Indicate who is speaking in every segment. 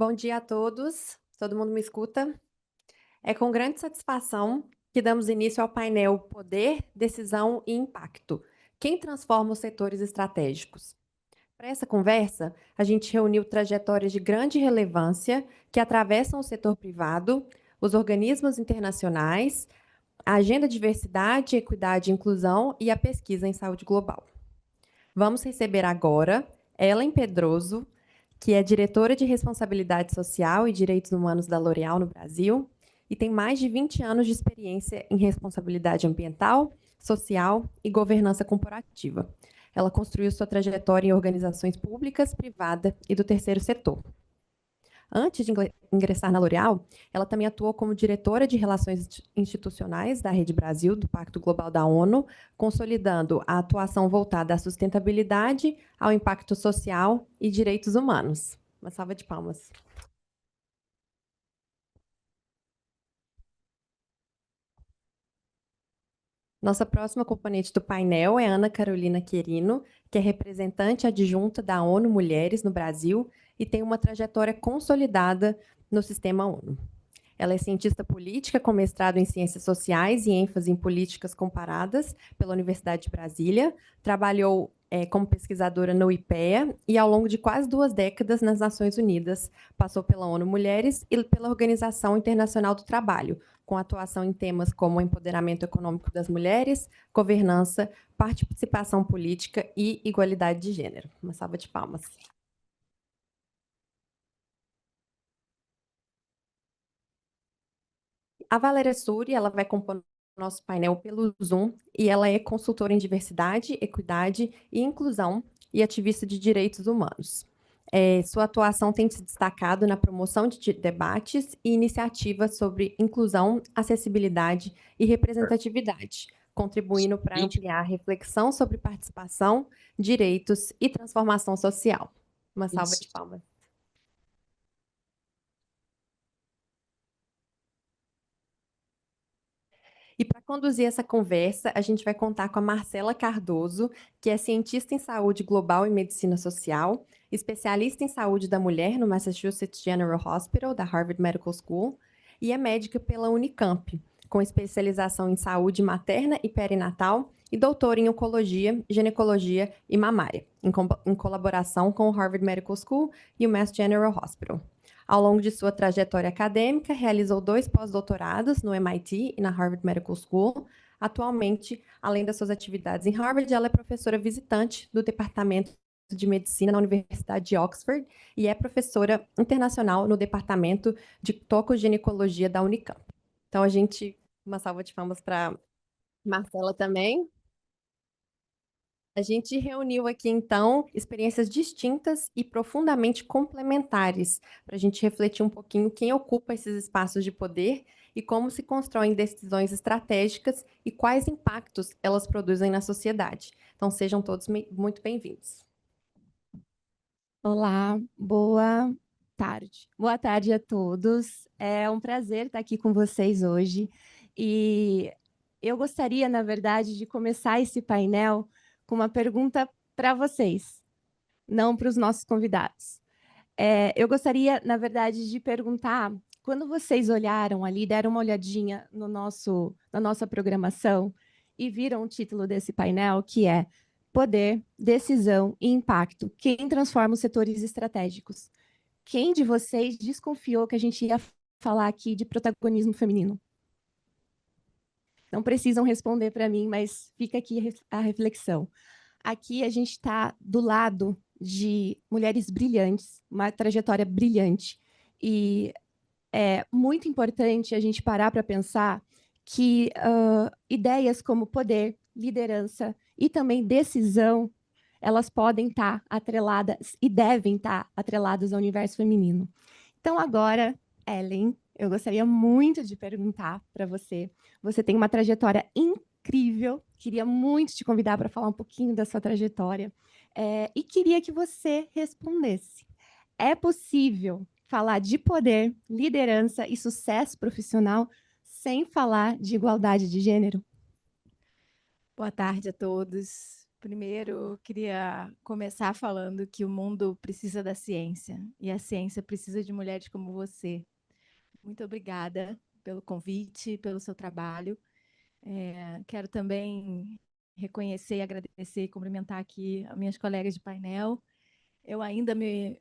Speaker 1: Bom dia a todos. Todo mundo me escuta? É com grande satisfação que damos início ao painel Poder, Decisão e Impacto. Quem transforma os setores estratégicos? Para essa conversa, a gente reuniu trajetórias de grande relevância que atravessam o setor privado, os organismos internacionais, a agenda Diversidade, Equidade e Inclusão e a pesquisa em saúde global. Vamos receber agora Ellen Pedroso, que é diretora de Responsabilidade Social e Direitos Humanos da L'Oréal no Brasil e tem mais de 20 anos de experiência em responsabilidade ambiental, social e governança corporativa. Ela construiu sua trajetória em organizações públicas, privada e do terceiro setor. Antes de ingressar na L'Oréal, ela também atuou como diretora de Relações Institucionais da Rede Brasil, do Pacto Global da ONU, consolidando a atuação voltada à sustentabilidade, ao impacto social e direitos humanos. Uma salva de palmas. Nossa próxima componente do painel é Ana Carolina Querino, que é representante adjunta da ONU Mulheres no Brasil e tem uma trajetória consolidada no sistema ONU. Ela é cientista política com mestrado em Ciências Sociais e ênfase em políticas comparadas pela Universidade de Brasília. Trabalhou como pesquisadora no IPEA e, ao longo de quase 2 décadas, nas Nações Unidas. Passou pela ONU Mulheres e pela Organização Internacional do Trabalho, com atuação em temas como o empoderamento econômico das mulheres, governança, participação política e igualdade de gênero. Uma salva de palmas. A Valéria Suri, ela vai compor o nosso painel pelo Zoom e ela é consultora em diversidade, equidade e inclusão e ativista de direitos humanos. Sua atuação tem se destacado na promoção de debates e iniciativas sobre inclusão, acessibilidade e representatividade, contribuindo para ampliar a reflexão sobre participação, direitos e transformação social. Uma salva de palmas. E para conduzir essa conversa, a gente vai contar com a Marcela Cardoso, que é cientista em saúde global e medicina social, especialista em saúde da mulher no Massachusetts General Hospital, da Harvard Medical School, e é médica pela Unicamp, com especialização em saúde materna e perinatal e doutora em oncologia, ginecologia e mamária, em colaboração com o Harvard Medical School e o Mass General Hospital. Ao longo de sua trajetória acadêmica, realizou 2 pós-doutorados no MIT e na Harvard Medical School. Atualmente, além das suas atividades em Harvard, ela é professora visitante do Departamento de Medicina na Universidade de Oxford e é professora internacional no Departamento de Tocoginecologia da Unicamp. Então, uma salva de palmas para Marcela também. A gente reuniu aqui, então, experiências distintas e profundamente complementares, para a gente refletir um pouquinho quem ocupa esses espaços de poder e como se constroem decisões estratégicas e quais impactos elas produzem na sociedade. Então, sejam todos muito bem-vindos.
Speaker 2: Olá, boa tarde. Boa tarde a todos. É um prazer estar aqui com vocês hoje. E eu gostaria, na verdade, de começar esse painel com uma pergunta para vocês, não para os nossos convidados. Eu gostaria, na verdade, de perguntar, quando vocês olharam ali, deram uma olhadinha na nossa programação e viram o título desse painel, que é Poder, Decisão e Impacto. Quem transforma os setores estratégicos? Quem de vocês desconfiou que a gente ia falar aqui de protagonismo feminino? Não precisam responder para mim, mas fica aqui a reflexão. Aqui a gente está do lado de mulheres brilhantes, uma trajetória brilhante. E é muito importante a gente parar para pensar que ideias como poder, liderança e também decisão, elas podem estar atreladas e devem estar atreladas ao universo feminino. Então, agora, Ellen, eu gostaria muito de perguntar para você. Você tem uma trajetória incrível, queria muito te convidar para falar um pouquinho da sua trajetória e queria que você respondesse. É possível falar de poder, liderança e sucesso profissional sem falar de igualdade de gênero?
Speaker 3: Boa tarde a todos. Primeiro, eu queria começar falando que o mundo precisa da ciência e a ciência precisa de mulheres como você. Muito obrigada pelo convite, pelo seu trabalho. Quero também reconhecer, agradecer e cumprimentar aqui as minhas colegas de painel. Eu ainda me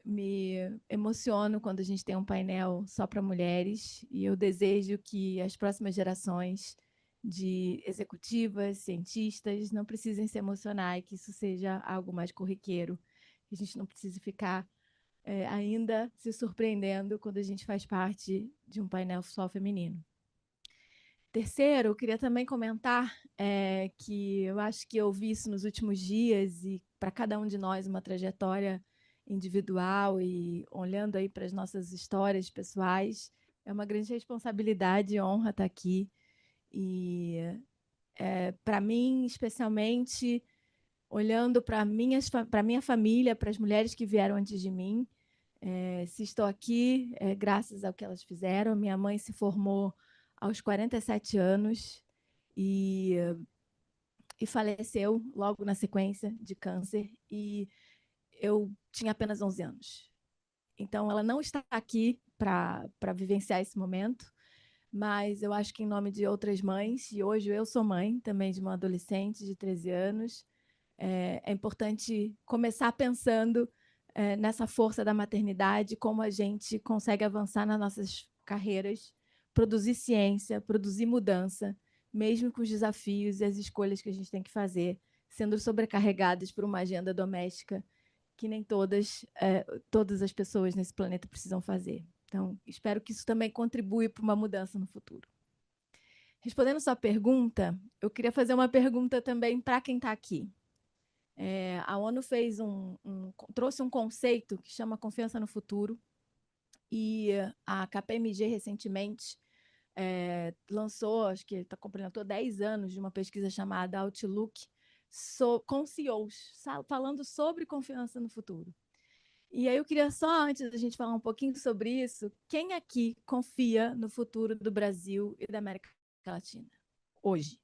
Speaker 3: emociono quando a gente tem um painel só para mulheres e eu desejo que as próximas gerações de executivas, cientistas, não precisem se emocionar e que isso seja algo mais corriqueiro. Que a gente não precise ficar ainda se surpreendendo quando a gente faz parte de um painel só feminino. Terceiro, eu queria também comentar que eu acho que eu vi isso nos últimos dias e para cada um de nós uma trajetória individual e olhando aí para as nossas histórias pessoais, é uma grande responsabilidade e honra estar aqui. E para mim, especialmente, olhando para minha família, para as mulheres que vieram antes de mim, se estou aqui, é graças ao que elas fizeram. Minha mãe se formou aos 47 anos e, e faleceu logo na sequência de câncer, e eu tinha apenas 11 anos. Então, ela não está aqui para vivenciar esse momento, mas eu acho que em nome de outras mães, e hoje eu sou mãe também de uma adolescente de 13 anos, é importante começar pensando nessa força da maternidade, como a gente consegue avançar nas nossas carreiras, produzir ciência, produzir mudança, mesmo com os desafios e as escolhas que a gente tem que fazer, sendo sobrecarregadas por uma agenda doméstica que nem todas as pessoas nesse planeta precisam fazer. Então, espero que isso também contribua para uma mudança no futuro. Respondendo sua pergunta, eu queria fazer uma pergunta também para quem está aqui. A ONU trouxe um conceito que chama confiança no futuro, e a KPMG recentemente lançou, acho que completou 10 anos de uma pesquisa chamada Outlook com CEOs, falando sobre confiança no futuro. E aí eu queria só, antes da gente falar um pouquinho sobre isso, quem aqui confia no futuro do Brasil e da América Latina hoje?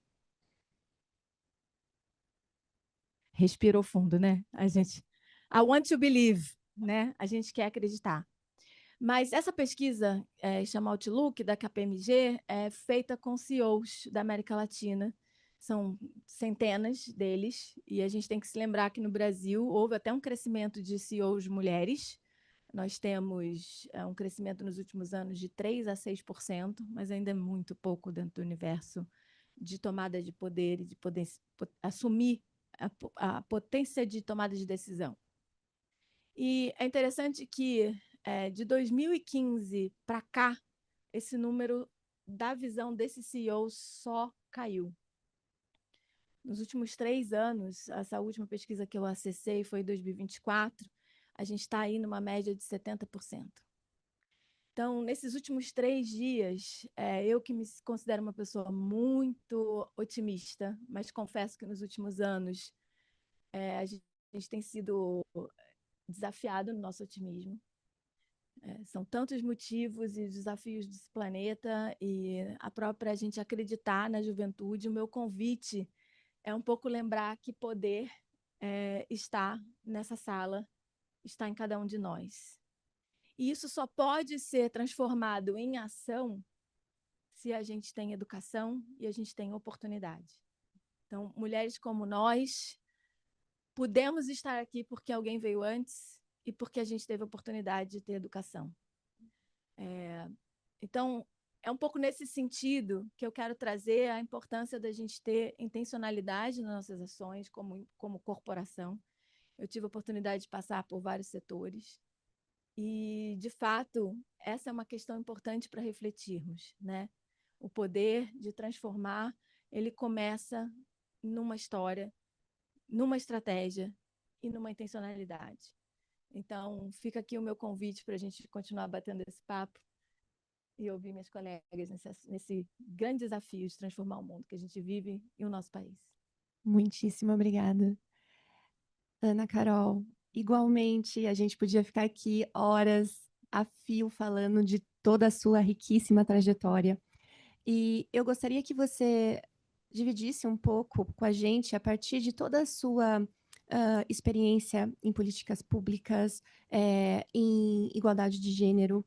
Speaker 3: Respirou fundo, né? I want to believe, né? A gente quer acreditar. Mas essa pesquisa, chama Outlook, da KPMG, é feita com CEOs da América Latina. São centenas deles, e a gente tem que se lembrar que no Brasil houve até um crescimento de CEOs mulheres. Nós temos um crescimento nos últimos anos de 3% a 6%, mas ainda é muito pouco dentro do universo de tomada de poder e de poder assumir a potência de tomada de decisão. E é interessante que, de 2015 para cá, esse número da visão desse CEO só caiu. Nos últimos 3 anos, essa última pesquisa que eu acessei foi em 2024, a gente está aí numa média de 70%. Então, nesses últimos 3 dias, eu que me considero uma pessoa muito otimista, mas confesso que nos últimos anos a gente tem sido desafiado no nosso otimismo. São tantos motivos e desafios desse planeta e a própria gente acreditar na juventude. O meu convite é um pouco lembrar que poder está nessa sala, está em cada um de nós. E isso só pode ser transformado em ação se a gente tem educação e a gente tem oportunidade. Então, mulheres como nós, podemos estar aqui porque alguém veio antes e porque a gente teve a oportunidade de ter educação. Então, é um pouco nesse sentido que eu quero trazer a importância da gente ter intencionalidade nas nossas ações como corporação. Eu tive a oportunidade de passar por vários setores e, de fato, essa é uma questão importante para refletirmos, né? O poder de transformar, ele começa numa história, numa estratégia e numa intencionalidade. Então, fica aqui o meu convite para a gente continuar batendo esse papo e ouvir minhas colegas nesse grande desafio de transformar o mundo que a gente vive e o nosso país.
Speaker 2: Muitíssimo obrigada. Ana Carol, igualmente, a gente podia ficar aqui horas a fio falando de toda a sua riquíssima trajetória. E eu gostaria que você dividisse um pouco com a gente, a partir de toda a sua experiência em políticas públicas, em igualdade de gênero.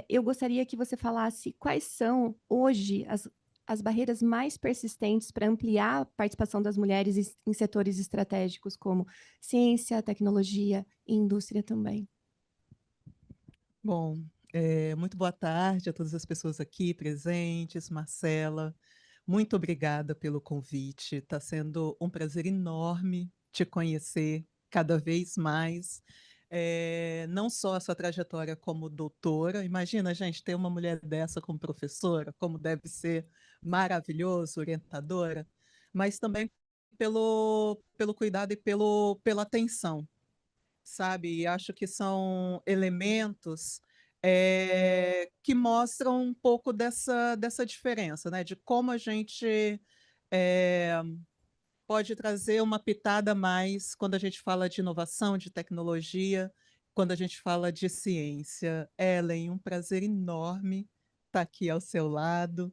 Speaker 2: Eu gostaria que você falasse quais são, hoje, as barreiras mais persistentes para ampliar a participação das mulheres em setores estratégicos como ciência, tecnologia e indústria também.
Speaker 4: Bom, muito boa tarde a todas as pessoas aqui presentes, Marcela. Muito obrigada pelo convite. Está sendo um prazer enorme te conhecer cada vez mais. Não só a sua trajetória como doutora. Imagina, gente, ter uma mulher dessa como professora, como deve ser maravilhoso, orientadora, mas também pelo cuidado e pela atenção, sabe? E acho que são elementos que mostram um pouco dessa diferença, né? De como a gente é, pode trazer uma pitada a mais quando a gente fala de inovação, de tecnologia, quando a gente fala de ciência. Ellen, um prazer enorme estar aqui ao seu lado.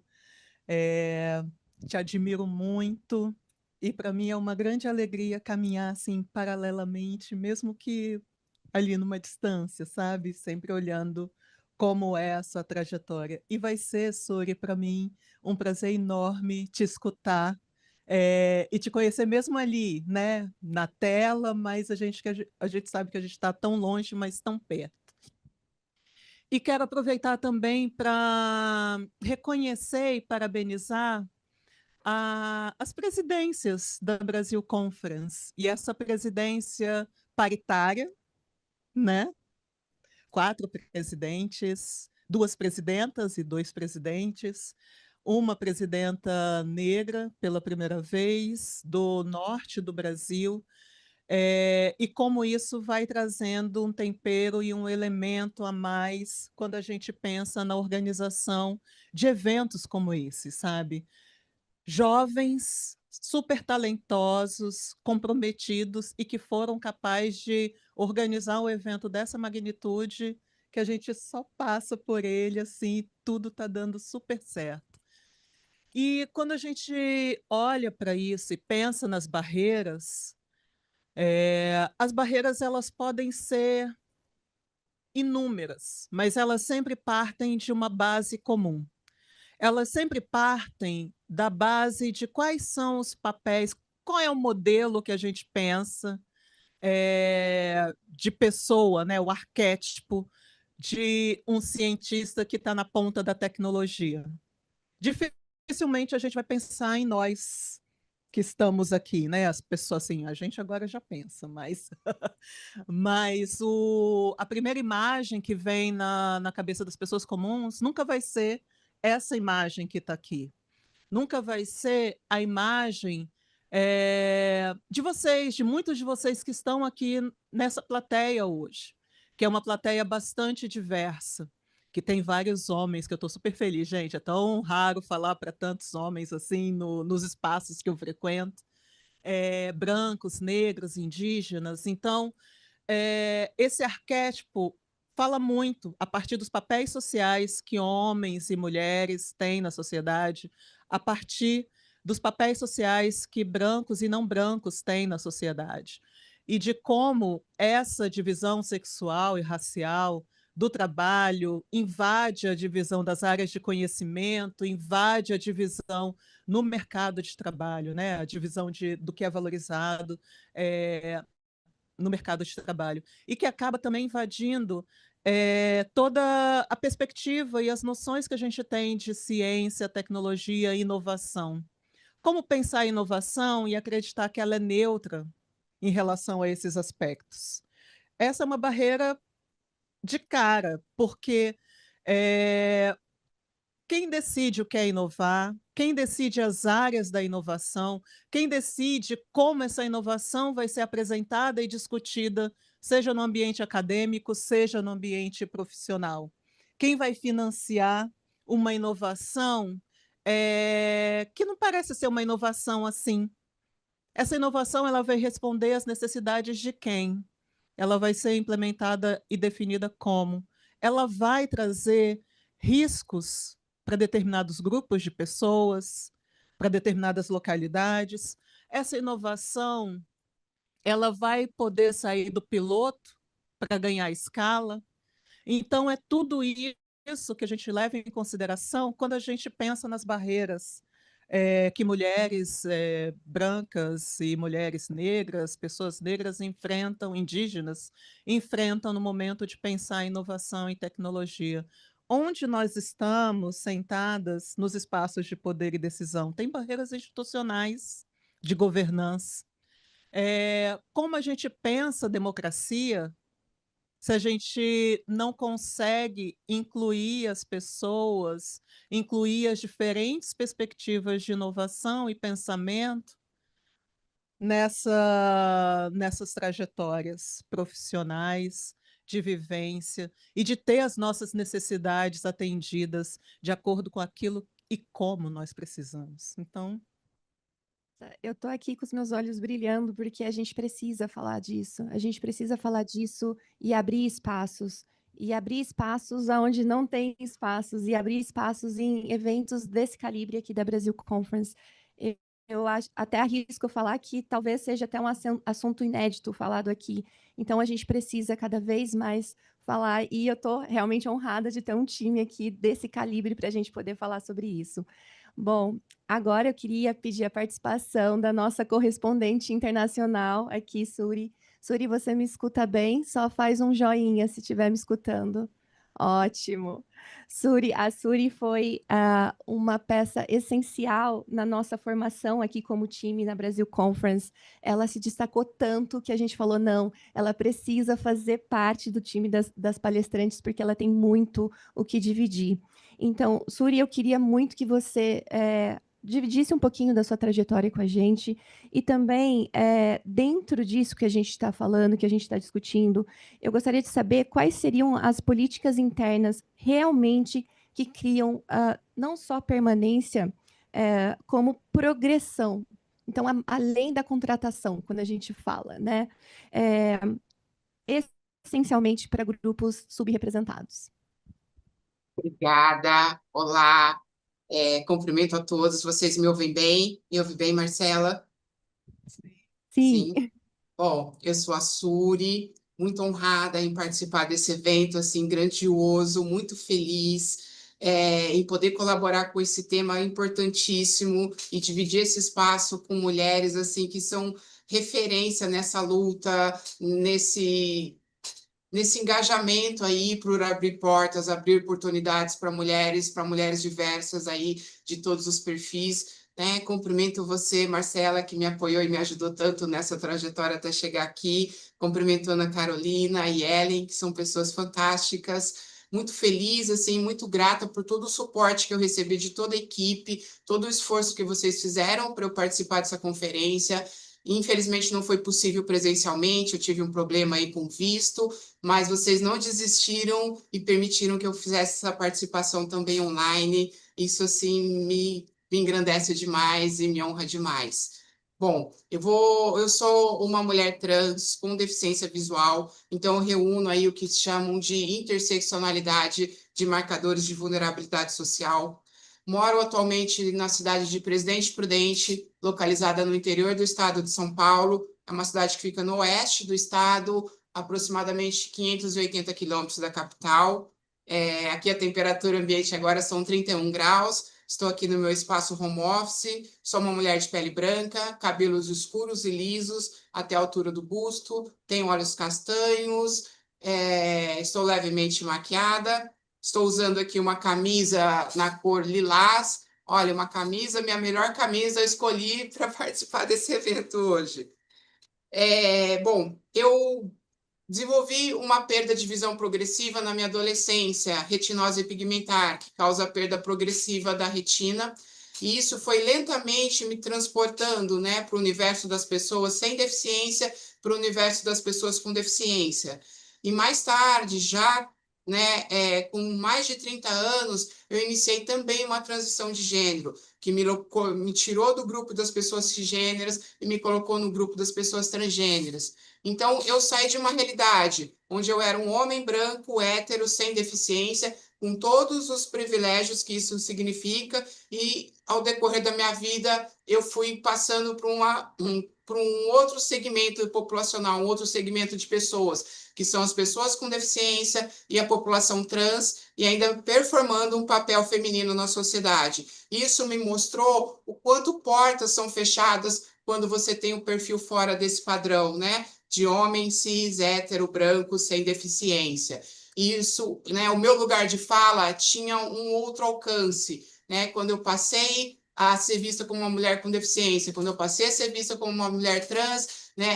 Speaker 4: É, te admiro muito. E para mim é uma grande alegria caminhar assim paralelamente, mesmo que ali numa distância, sabe? Sempre olhando como é a sua trajetória. E vai ser, Suri, para mim, um prazer enorme te escutar e te conhecer mesmo ali, né? Na tela, mas a gente sabe que a gente está tão longe, mas tão perto. E quero aproveitar também para reconhecer e parabenizar as presidências da Brasil Conference e essa presidência paritária, né? 4 presidentes, 2 presidentas e 2 presidentes, uma presidenta negra pela primeira vez, do norte do Brasil, e como isso vai trazendo um tempero e um elemento a mais quando a gente pensa na organização de eventos como esse, sabe? Jovens super talentosos, comprometidos e que foram capazes de organizar um evento dessa magnitude que a gente só passa por ele assim, tudo está dando super certo. E quando a gente olha para isso e pensa nas barreiras, as barreiras elas podem ser inúmeras, mas elas sempre partem de uma base comum. Elas sempre partem da base de quais são os papéis, qual é o modelo que a gente pensa de pessoa, né? O arquétipo de um cientista que está na ponta da tecnologia. Dificilmente a gente vai pensar em nós que estamos aqui, né? As pessoas assim, a gente agora já pensa, mas, a primeira imagem que vem na cabeça das pessoas comuns nunca vai ser essa imagem que está aqui. Nunca vai ser a imagem de vocês, de muitos de vocês que estão aqui nessa plateia hoje, que é uma plateia bastante diversa, que tem vários homens, que eu estou super feliz, gente. É tão raro falar para tantos homens assim nos espaços que eu frequento, brancos, negros, indígenas. Então, esse arquétipo fala muito a partir dos papéis sociais que homens e mulheres têm na sociedade, a partir dos papéis sociais que brancos e não brancos têm na sociedade, e de como essa divisão sexual e racial do trabalho invade a divisão das áreas de conhecimento, invade a divisão no mercado de trabalho, né? A divisão do que é valorizado no mercado de trabalho, e que acaba também invadindo toda a perspectiva e as noções que a gente tem de ciência, tecnologia e inovação. Como pensar a inovação e acreditar que ela é neutra em relação a esses aspectos? Essa é uma barreira de cara, porque quem decide o que é inovar, quem decide as áreas da inovação, quem decide como essa inovação vai ser apresentada e discutida, seja no ambiente acadêmico, seja no ambiente profissional. Quem vai financiar uma inovação que não parece ser uma inovação assim. Essa inovação ela vai responder às necessidades de quem? Ela vai ser implementada e definida como? Ela vai trazer riscos para determinados grupos de pessoas, para determinadas localidades. Essa inovação, ela vai poder sair do piloto para ganhar escala. Então, é tudo isso que a gente leva em consideração quando a gente pensa nas barreiras que mulheres brancas e mulheres negras, pessoas negras enfrentam, indígenas, enfrentam no momento de pensar em inovação e tecnologia. Onde nós estamos sentadas nos espaços de poder e decisão? Tem barreiras institucionais de governança. Como a gente pensa democracia se a gente não consegue incluir as pessoas, incluir as diferentes perspectivas de inovação e pensamento nessas trajetórias profissionais, de vivência e de ter as nossas necessidades atendidas de acordo com aquilo e como nós precisamos. Então,
Speaker 2: Eu estou aqui com os meus olhos brilhando porque a gente precisa falar disso. A gente precisa falar disso e abrir espaços. E abrir espaços onde não tem espaços. E abrir espaços em eventos desse calibre aqui da Brasil Conference. Eu até arrisco falar que talvez seja até um assunto inédito falado aqui. Então, a gente precisa cada vez mais falar. E eu estou realmente honrada de ter um time aqui desse calibre para a gente poder falar sobre isso. Bom, agora eu queria pedir a participação da nossa correspondente internacional aqui, Suri. Suri, você me escuta bem? Só faz um joinha se estiver me escutando. Ótimo. Suri, a Suri foi uma peça essencial na nossa formação aqui como time na Brasil Conference. Ela se destacou tanto que a gente falou, não, ela precisa fazer parte do time das palestrantes, porque ela tem muito o que dividir. Então, Suri, eu queria muito que você dividisse um pouquinho da sua trajetória com a gente e também, dentro disso que a gente está falando, que a gente está discutindo, eu gostaria de saber quais seriam as políticas internas realmente que criam não só permanência, como progressão. Então, além da contratação, quando a gente fala, né? Essencialmente para grupos subrepresentados.
Speaker 5: Obrigada. Olá. Cumprimento a todos. Vocês me ouvem bem? Me ouve bem, Marcela?
Speaker 2: Sim.
Speaker 5: Bom, eu sou a Suri, muito honrada em participar desse evento assim grandioso, muito feliz em poder colaborar com esse tema importantíssimo e dividir esse espaço com mulheres assim que são referência nessa luta, nesse engajamento aí por abrir portas, abrir oportunidades para mulheres diversas aí de todos os perfis, né? Cumprimento você, Marcela, que me apoiou e me ajudou tanto nessa trajetória até chegar aqui. Cumprimento Ana Carolina e Ellen, que são pessoas fantásticas. Muito feliz, assim, muito grata por todo o suporte que eu recebi de toda a equipe, todo o esforço que vocês fizeram para eu participar dessa conferência. Infelizmente não foi possível presencialmente, eu tive um problema aí com visto, mas vocês não desistiram e permitiram que eu fizesse essa participação também online. Isso, assim, me engrandece demais e me honra demais. Bom, eu sou uma mulher trans com deficiência visual, então eu reúno aí o que chamam de interseccionalidade de marcadores de vulnerabilidade social. Moro atualmente na cidade de Presidente Prudente, localizada no interior do estado de São Paulo. É uma cidade que fica no oeste do estado, aproximadamente 580 quilômetros da capital. Aqui a temperatura ambiente agora são 31 graus. Estou aqui no meu espaço home office. Sou uma mulher de pele branca, cabelos escuros e lisos até a altura do busto. Tenho olhos castanhos. Estou levemente maquiada. Estou usando aqui uma camisa na cor lilás. Olha, minha melhor camisa eu escolhi para participar desse evento hoje. Bom, eu desenvolvi uma perda de visão progressiva na minha adolescência, retinose pigmentar, que causa perda progressiva da retina. E isso foi lentamente me transportando, né, para o universo das pessoas sem deficiência, para o universo das pessoas com deficiência. E mais tarde, já com mais de 30 anos, eu iniciei também uma transição de gênero, que me tirou do grupo das pessoas cisgêneras e me colocou no grupo das pessoas transgêneras. Então, eu saí de uma realidade onde eu era um homem branco, hétero, sem deficiência, com todos os privilégios que isso significa, e ao decorrer da minha vida, eu fui passando por um outro segmento populacional, um outro segmento de pessoas, que são as pessoas com deficiência e a população trans, e ainda performando um papel feminino na sociedade. Isso me mostrou o quanto portas são fechadas quando você tem um perfil fora desse padrão, né? De homem cis, hétero, branco, sem deficiência. Isso, né? O meu lugar de fala tinha um outro alcance, né? Quando eu passei a ser vista como uma mulher com deficiência, quando eu passei a ser vista como uma mulher trans, né,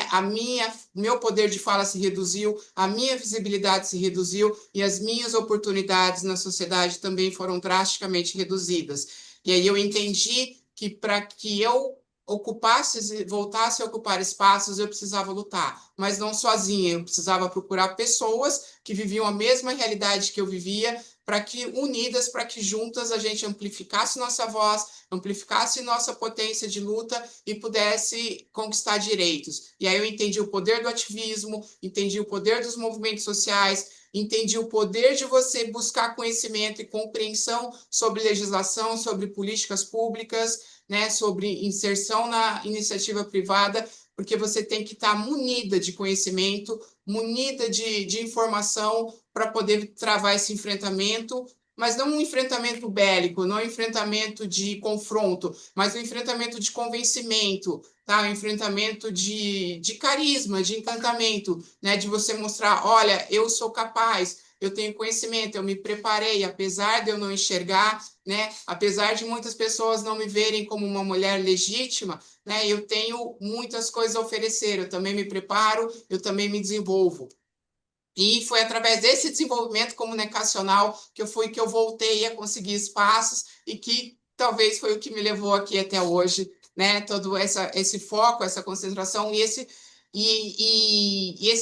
Speaker 5: meu poder de fala se reduziu, a minha visibilidade se reduziu e as minhas oportunidades na sociedade também foram drasticamente reduzidas. E aí eu entendi que para que eu voltasse a ocupar espaços, eu precisava lutar, mas não sozinha, eu precisava procurar pessoas que viviam a mesma realidade que eu vivia, para que unidas, para que juntas a gente amplificasse nossa voz, amplificasse nossa potência de luta e pudesse conquistar direitos. E aí eu entendi o poder do ativismo, entendi o poder dos movimentos sociais, entendi o poder de você buscar conhecimento e compreensão sobre legislação, sobre políticas públicas, né, sobre inserção na iniciativa privada, porque você tem que estar munida de conhecimento, munida de informação para poder travar esse enfrentamento, mas não um enfrentamento bélico, não um enfrentamento de confronto, mas um enfrentamento de convencimento, tá? Um enfrentamento de carisma, de encantamento, né? De você mostrar, olha, eu sou capaz, eu tenho conhecimento, eu me preparei, apesar de eu não enxergar, né? Apesar de muitas pessoas não me verem como uma mulher legítima, né? Eu tenho muitas coisas a oferecer, eu também me preparo, eu também me desenvolvo. E foi através desse desenvolvimento comunicacional que eu voltei a conseguir espaços e que talvez foi o que me levou aqui até hoje, né? Todo esse foco, essa concentração e esse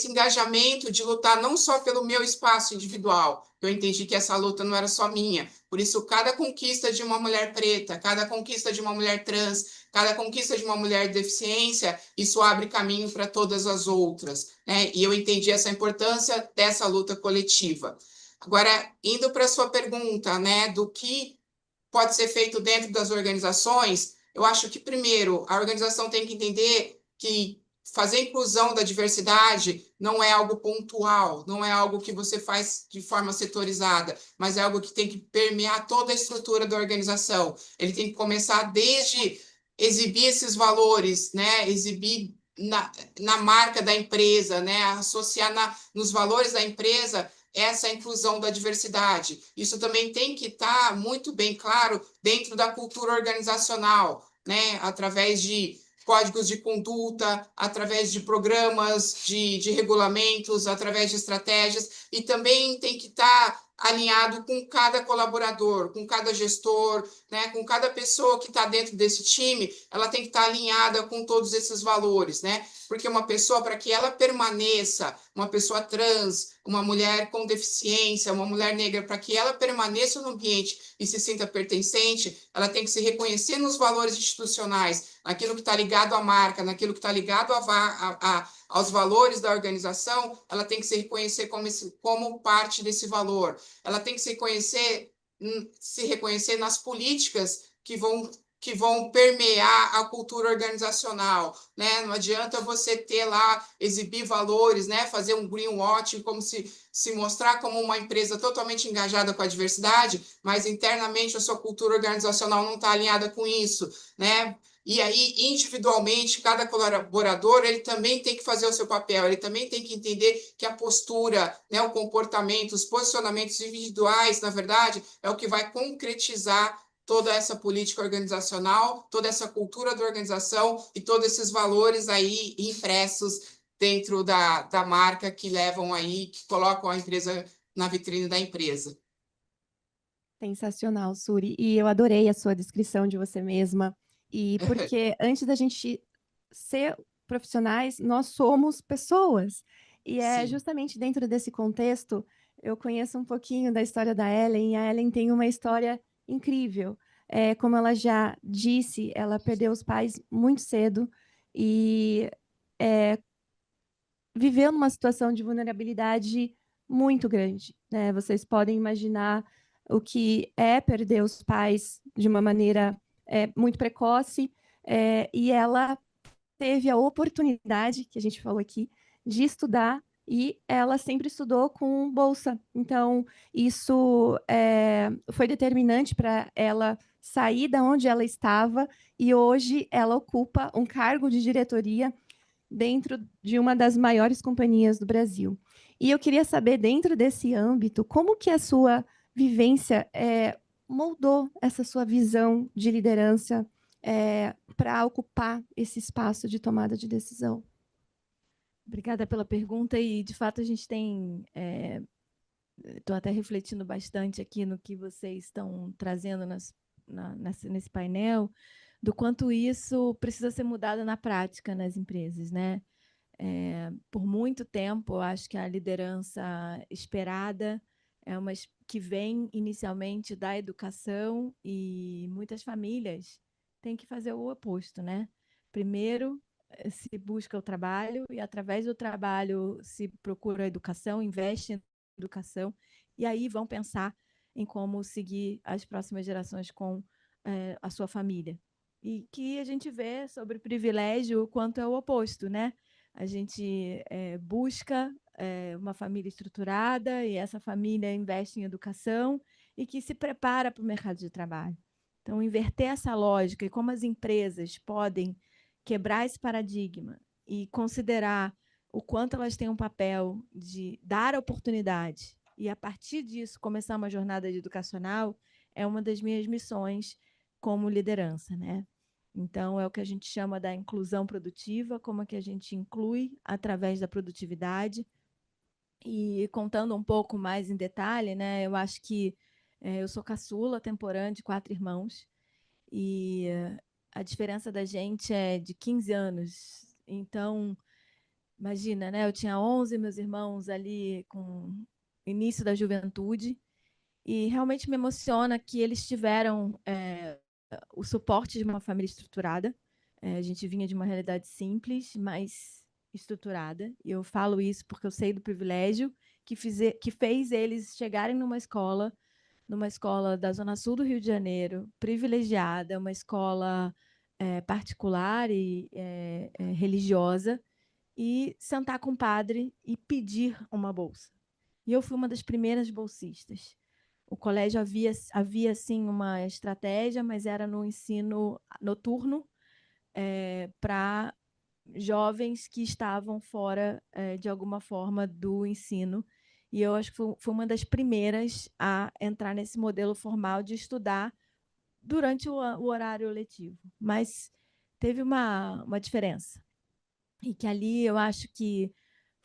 Speaker 5: engajamento de lutar não só pelo meu espaço individual. Eu entendi que essa luta não era só minha. Por isso, cada conquista de uma mulher preta, cada conquista de uma mulher trans, cada conquista de uma mulher de deficiência, isso abre caminho para todas as outras, né? E eu entendi essa importância dessa luta coletiva. Agora, indo para a sua pergunta, né, do que pode ser feito dentro das organizações, eu acho que, primeiro, a organização tem que entender que fazer inclusão da diversidade não é algo pontual, não é algo que você faz de forma setorizada, mas é algo que tem que permear toda a estrutura da organização. Ele tem que começar desde exibir esses valores, né? Exibir na marca da empresa, né? Associar nos valores da empresa essa inclusão da diversidade. Isso também tem que estar muito bem claro dentro da cultura organizacional, né? Através de códigos de conduta, através de programas, de regulamentos, através de estratégias, e também tem que estar alinhado com cada colaborador, com cada gestor, né, com cada pessoa que está dentro desse time, ela tem que estar alinhada com todos esses valores, né? Porque uma pessoa, para que ela permaneça, uma pessoa trans, uma mulher com deficiência, uma mulher negra, para que ela permaneça no ambiente e se sinta pertencente, ela tem que se reconhecer nos valores institucionais, naquilo que está ligado à marca, naquilo que está ligado aos valores da organização, ela tem que se reconhecer como parte desse valor. Ela tem que se reconhecer nas políticas que vão permear a cultura organizacional, né? Não adianta você ter lá, exibir valores, né? Fazer um greenwashing, como se mostrar como uma empresa totalmente engajada com a diversidade, mas internamente a sua cultura organizacional não está alinhada com isso, né? E aí, individualmente, cada colaborador, ele também tem que fazer o seu papel, ele também tem que entender que a postura, né, o comportamento, os posicionamentos individuais, na verdade, é o que vai concretizar toda essa política organizacional, toda essa cultura da organização e todos esses valores aí impressos dentro da marca que levam aí, que colocam a empresa na vitrine da empresa.
Speaker 2: Sensacional, Suri. E eu adorei a sua descrição de você mesma. E porque antes da gente ser profissionais, nós somos pessoas. E é
Speaker 5: Sim.
Speaker 2: justamente dentro desse contexto, eu conheço um pouquinho da história da Ellen, e a Ellen tem uma história incrível. Como ela já disse, ela perdeu os pais muito cedo e viveu numa situação de vulnerabilidade muito grande, né? Vocês podem imaginar o que é perder os pais de uma maneira muito precoce, e ela teve a oportunidade, que a gente falou aqui, de estudar, e ela sempre estudou com bolsa. Então, isso foi determinante para ela sair da onde ela estava, e hoje ela ocupa um cargo de diretoria dentro de uma das maiores companhias do Brasil. E eu queria saber, dentro desse âmbito, como que a sua vivência moldou essa sua visão de liderança para ocupar esse espaço de tomada de decisão.
Speaker 3: Obrigada pela pergunta, e de fato a gente tem. Estou até refletindo bastante aqui no que vocês estão trazendo nesse painel, do quanto isso precisa ser mudado na prática nas empresas, né? Por muito tempo, eu acho que a liderança esperada é uma que vem inicialmente da educação, e muitas famílias têm que fazer o oposto, né? Primeiro se busca o trabalho, e através do trabalho se procura a educação, investe em educação, e aí vão pensar em como seguir as próximas gerações com a sua família. E que a gente vê sobre privilégio o quanto é o oposto, né? A gente busca uma família estruturada, e essa família investe em educação e que se prepara para o mercado de trabalho. Então, inverter essa lógica, e como as empresas podem quebrar esse paradigma e considerar o quanto elas têm um papel de dar oportunidade, e a partir disso começar uma jornada educacional, é uma das minhas missões como liderança, né? Então, é o que a gente chama da inclusão produtiva, como é que a gente inclui através da produtividade. E contando um pouco mais em detalhe, né, eu acho que eu sou caçula, temporã de 4 irmãos, e a diferença da gente é de 15 anos. Então, imagina, né, eu tinha 11, meus irmãos ali com início da juventude, e realmente me emociona que eles tiveram o suporte de uma família estruturada. A gente vinha de uma realidade simples, mas estruturada. E eu falo isso porque eu sei do privilégio que fez eles chegarem numa escola da Zona Sul do Rio de Janeiro, privilegiada, uma escola particular e religiosa, e sentar com o padre e pedir uma bolsa. E eu fui uma das primeiras bolsistas. O colégio havia sim uma estratégia, mas era no ensino noturno, para jovens que estavam fora, de alguma forma, do ensino. E eu acho que foi uma das primeiras a entrar nesse modelo formal de estudar durante o horário letivo. Mas teve uma diferença. E que ali eu acho que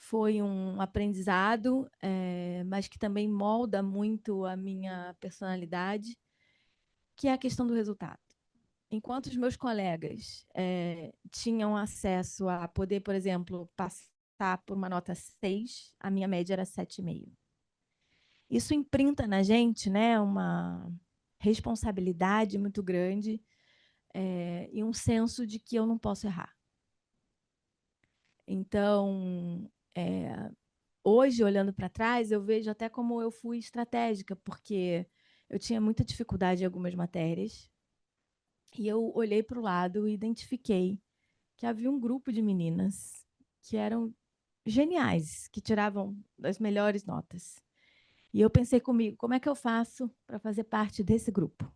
Speaker 3: foi um aprendizado, mas que também molda muito a minha personalidade, que é a questão do resultado. Enquanto os meus colegas tinham acesso a poder, por exemplo, passar por uma nota 6, a minha média era 7,5. Isso imprinta na gente, né, uma responsabilidade muito grande, e um senso de que eu não posso errar. Então, hoje, olhando para trás, eu vejo até como eu fui estratégica, porque eu tinha muita dificuldade em algumas matérias, e eu olhei para o lado e identifiquei que havia um grupo de meninas que eram geniais, que tiravam as melhores notas. E eu pensei comigo, como é que eu faço para fazer parte desse grupo?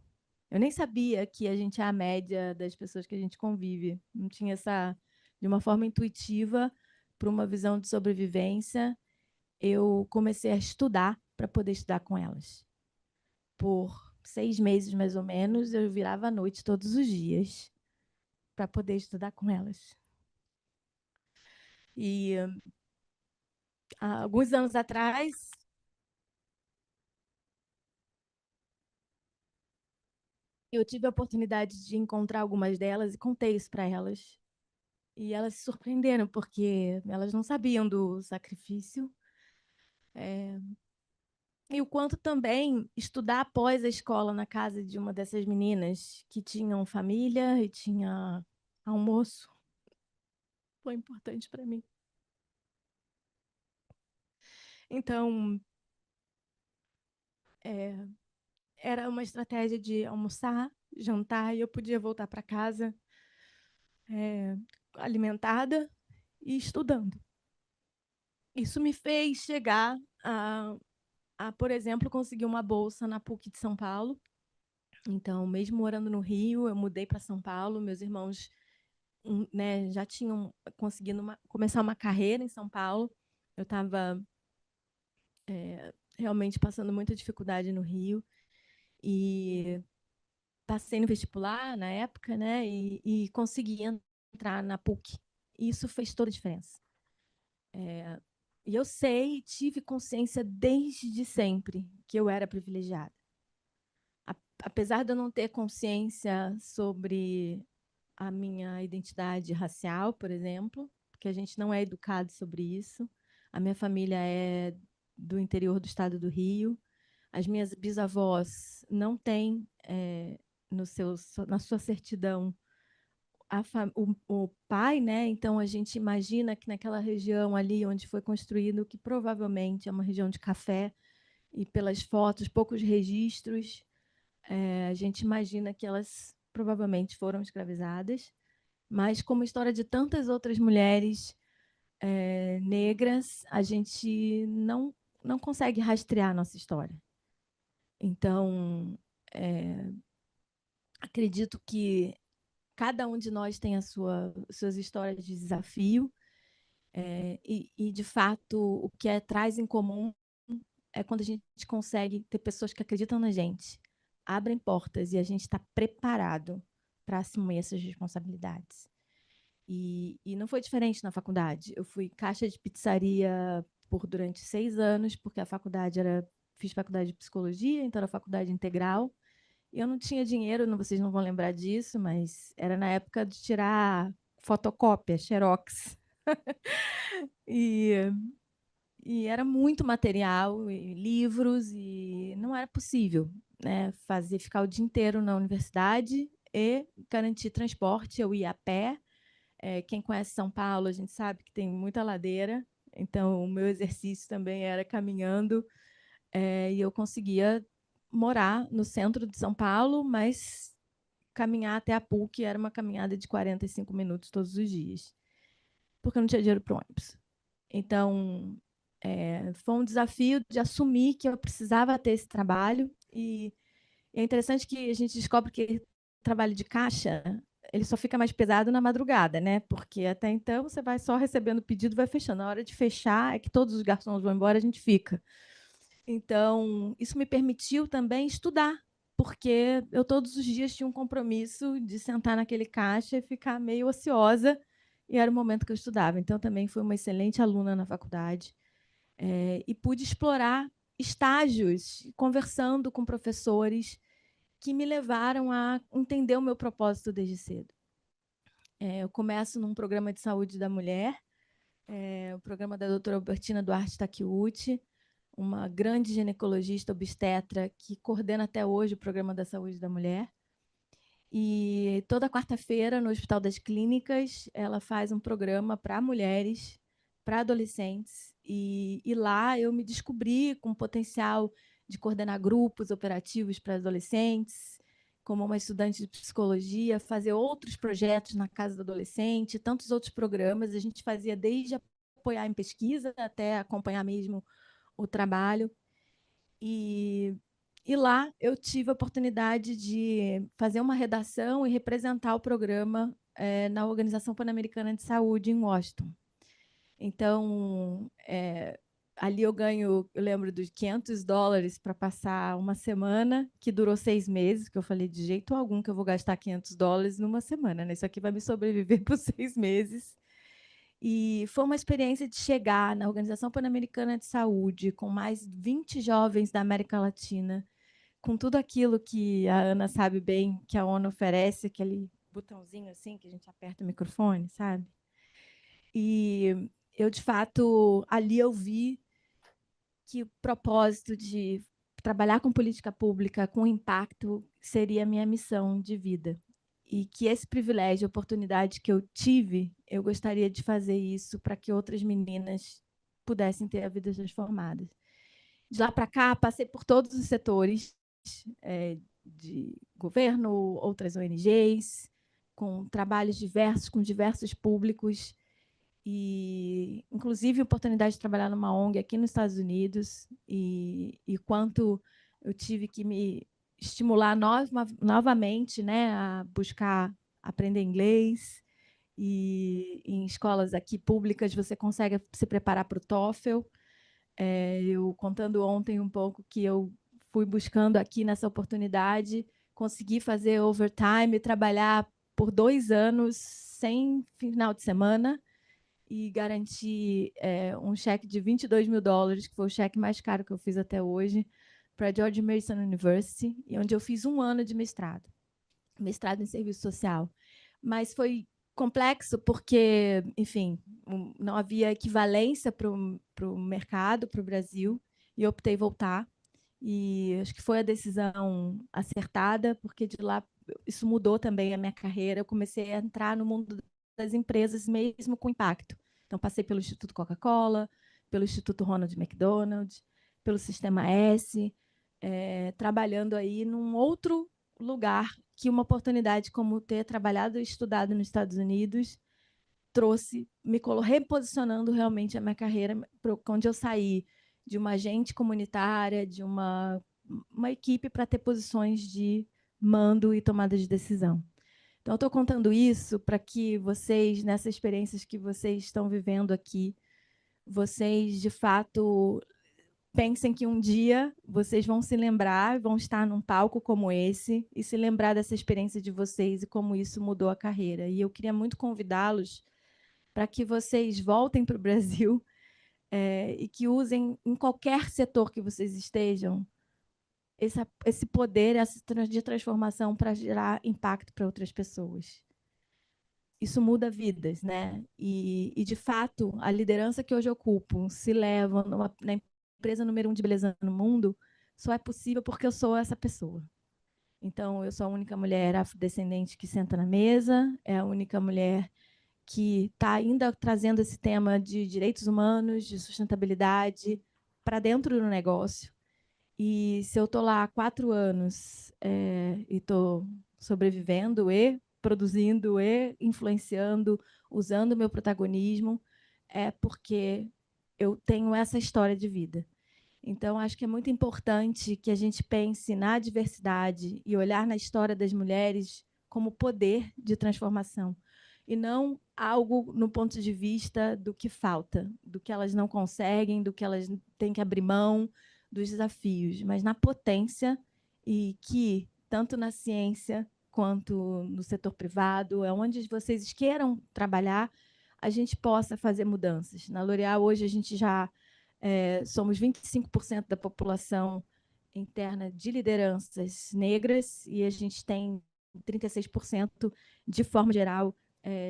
Speaker 3: Eu nem sabia que a gente é a média das pessoas que a gente convive. Não tinha essa, de uma forma intuitiva, para uma visão de sobrevivência, eu comecei a estudar para poder estudar com elas. Por 6 meses, mais ou menos, eu virava à noite todos os dias para poder estudar com elas. E há alguns anos atrás, eu tive a oportunidade de encontrar algumas delas e contei isso para elas. E elas se surpreenderam, porque elas não sabiam do sacrifício. E o quanto também estudar após a escola na casa de uma dessas meninas que tinham família e tinha almoço foi importante para mim. Então, era uma estratégia de almoçar, jantar, e eu podia voltar para casa alimentada e estudando. Isso me fez chegar por exemplo, conseguir uma bolsa na PUC de São Paulo. Então, mesmo morando no Rio, eu mudei para São Paulo. Meus irmãos né, já tinham conseguido começar uma carreira em São Paulo. Eu estava realmente passando muita dificuldade no Rio. E passei no vestibular na época, né, e consegui entrar na PUC. E isso fez toda a diferença. E eu tive consciência desde sempre que eu era privilegiada. Apesar de eu não ter consciência sobre a minha identidade racial, por exemplo, porque a gente não é educado sobre isso. A minha família é do interior do estado do Rio. As minhas bisavós não têm na sua certidão o pai, né? Então a gente imagina que naquela região ali onde foi construído, que provavelmente é uma região de café, e pelas fotos, poucos registros, a gente imagina que elas provavelmente foram escravizadas, mas como história de tantas outras mulheres negras, a gente não consegue rastrear a nossa história. Então, acredito que cada um de nós tem suas histórias de desafio, e, de fato, o que traz em comum é quando a gente consegue ter pessoas que acreditam na gente, abrem portas e a gente está preparado para assumir essas responsabilidades. E não foi diferente na faculdade. Eu fui caixa de pizzaria durante 6 anos, porque fiz faculdade de psicologia, então era faculdade integral. E eu não tinha dinheiro, vocês não vão lembrar disso, mas era na época de tirar fotocópia, xerox. E era muito material, e livros, e não era possível, né, ficar o dia inteiro na universidade e garantir transporte. Eu ia a pé. Quem conhece São Paulo, a gente sabe que tem muita ladeira, então o meu exercício também era caminhando, e eu conseguia morar no centro de São Paulo, mas caminhar até a PUC era uma caminhada de 45 minutos todos os dias, porque eu não tinha dinheiro para o ônibus. Então, foi um desafio de assumir que eu precisava ter esse trabalho, e é interessante que a gente descobre que trabalho de caixa ele só fica mais pesado na madrugada, né? Porque até então você vai só recebendo o pedido, vai fechando. Na hora de fechar, é que todos os garçons vão embora, a gente fica. Então, isso me permitiu também estudar, porque eu todos os dias tinha um compromisso de sentar naquele caixa e ficar meio ociosa, e era o momento que eu estudava. Então, também fui uma excelente aluna na faculdade, e pude explorar estágios, conversando com professores que me levaram a entender o meu propósito desde cedo. Eu começo num programa de saúde da mulher, o programa da doutora Albertina Duarte Takeuchi, uma grande ginecologista obstetra que coordena até hoje o programa da saúde da mulher. E toda quarta-feira, no Hospital das Clínicas, ela faz um programa para mulheres, para adolescentes. E lá eu me descobri com potencial de coordenar grupos operativos para adolescentes, como uma estudante de psicologia, fazer outros projetos na casa do adolescente, tantos outros programas. A gente fazia desde apoiar em pesquisa até acompanhar mesmo o trabalho. E lá eu tive a oportunidade de fazer uma redação e representar o programa na Organização Pan-Americana de Saúde, em Washington. Então, ali eu lembro dos $500 para passar uma semana, que durou 6 meses, que eu falei, de jeito algum que eu vou gastar $500 numa semana, né? Isso aqui vai me sobreviver por 6 meses. E foi uma experiência de chegar na Organização Pan-Americana de Saúde, com mais 20 jovens da América Latina, com tudo aquilo que a Ana sabe bem que a ONU oferece, aquele botãozinho assim que a gente aperta o microfone, sabe? E eu, de fato, ali eu vi que o propósito de trabalhar com política pública, com impacto, seria a minha missão de vida. E que esse privilégio, oportunidade que eu tive, eu gostaria de fazer isso para que outras meninas pudessem ter a vida transformada. De lá para cá, passei por todos os setores, de governo, outras ONGs, com trabalhos diversos, com diversos públicos, e inclusive oportunidade de trabalhar numa ONG aqui nos Estados Unidos, e quanto eu tive que me estimular novamente, né, a buscar aprender inglês, e em escolas aqui públicas você consegue se preparar para o TOEFL. Eu contando ontem um pouco que eu fui buscando aqui nessa oportunidade, consegui fazer overtime, trabalhar por 2 anos sem final de semana, e garantir um cheque de $22 mil, que foi o cheque mais caro que eu fiz até hoje, para a George Mason University, onde eu fiz 1 ano de mestrado em serviço social. Mas foi complexo porque, enfim, não havia equivalência para o mercado, para o Brasil, e eu optei voltar. E acho que foi a decisão acertada, porque de lá isso mudou também a minha carreira. Eu comecei a entrar no mundo das empresas mesmo com impacto. Então, passei pelo Instituto Coca-Cola, pelo Instituto Ronald McDonald, pelo Sistema S, trabalhando aí num outro lugar que uma oportunidade como ter trabalhado e estudado nos Estados Unidos trouxe, me reposicionando realmente a minha carreira, onde eu saí de uma agente comunitária, de uma equipe para ter posições de mando e tomada de decisão. Então, eu estou contando isso para que vocês, nessas experiências que vocês estão vivendo aqui, vocês, de fato, pensem que um dia vocês vão se lembrar, vão estar num palco como esse e se lembrar dessa experiência de vocês e como isso mudou a carreira. E eu queria muito convidá-los para que vocês voltem para o Brasil e que usem, em qualquer setor que vocês estejam, esse poder de transformação para gerar impacto para outras pessoas. Isso muda vidas, né? E, de fato, a liderança que hoje ocupo se leva na empresa número 1 de beleza no mundo, só é possível porque eu sou essa pessoa. Então, eu sou a única mulher afrodescendente que senta na mesa, é a única mulher que está ainda trazendo esse tema de direitos humanos, de sustentabilidade, para dentro do negócio. E se eu estou lá há 4 anos e estou sobrevivendo e produzindo e influenciando, usando o meu protagonismo, é porque eu tenho essa história de vida. Então, acho que é muito importante que a gente pense na diversidade e olhar na história das mulheres como poder de transformação, e não algo no ponto de vista do que falta, do que elas não conseguem, do que elas têm que abrir mão, dos desafios, mas na potência, e que, tanto na ciência quanto no setor privado, é onde vocês queiram trabalhar, a gente possa fazer mudanças. Na L'Oréal, hoje, a gente já somos 25% da população interna de lideranças negras, e a gente tem 36% de forma geral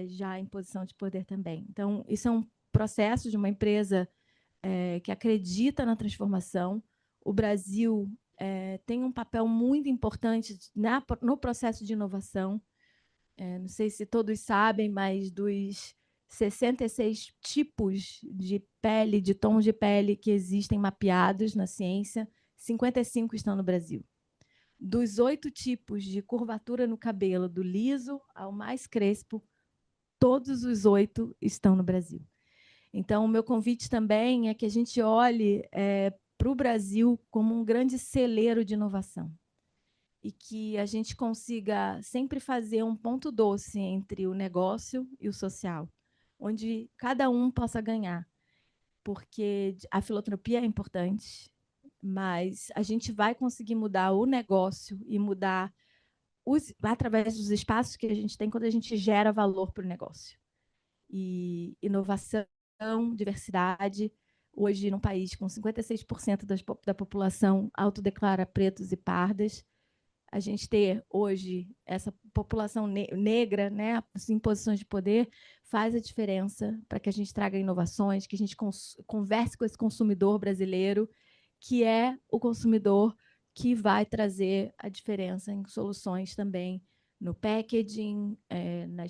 Speaker 3: já em posição de poder também. Então, isso é um processo de uma empresa que acredita na transformação. O Brasil tem um papel muito importante no processo de inovação. Não sei se todos sabem, mas dos 66 tipos de pele, de tons de pele que existem mapeados na ciência, 55 estão no Brasil. Dos 8 tipos de curvatura no cabelo, do liso ao mais crespo, todos os 8 estão no Brasil. Então, o meu convite também é que a gente olhe para o Brasil como um grande celeiro de inovação, e que a gente consiga sempre fazer um ponto doce entre o negócio e o social, onde cada um possa ganhar, porque a filantropia é importante, mas a gente vai conseguir mudar o negócio e mudar através dos espaços que a gente tem quando a gente gera valor para o negócio. E inovação, diversidade. Hoje, num país com 56% da população autodeclara pretos e pardas, a gente ter hoje essa população negra, né, em posições de poder, faz a diferença para que a gente traga inovações, que a gente converse com esse consumidor brasileiro, que é o consumidor que vai trazer a diferença em soluções também no packaging,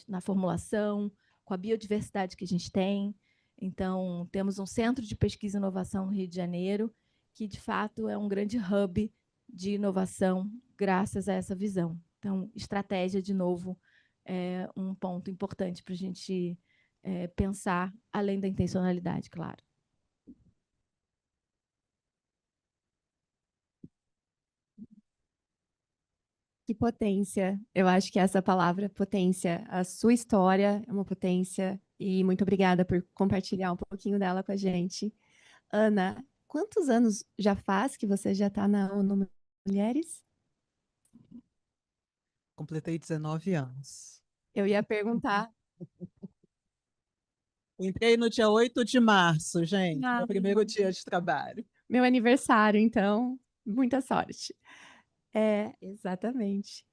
Speaker 3: na formulação, com a biodiversidade que a gente tem. Então, temos um centro de pesquisa e inovação no Rio de Janeiro, que, de fato, é um grande hub de inovação graças a essa visão. Então, estratégia, de novo, é um ponto importante para a gente pensar, além da intencionalidade, claro.
Speaker 2: Que potência. Eu acho que essa palavra, potência, a sua história é uma potência. E muito obrigada por compartilhar um pouquinho dela com a gente. Ana, quantos anos já faz que você já está na ONU Mulheres?
Speaker 4: Completei 19 anos.
Speaker 2: Eu ia perguntar.
Speaker 4: Entrei no dia 8 de março, gente,
Speaker 2: Ah,
Speaker 4: meu primeiro dia de trabalho.
Speaker 2: meu aniversário, então, muita sorte. Exatamente.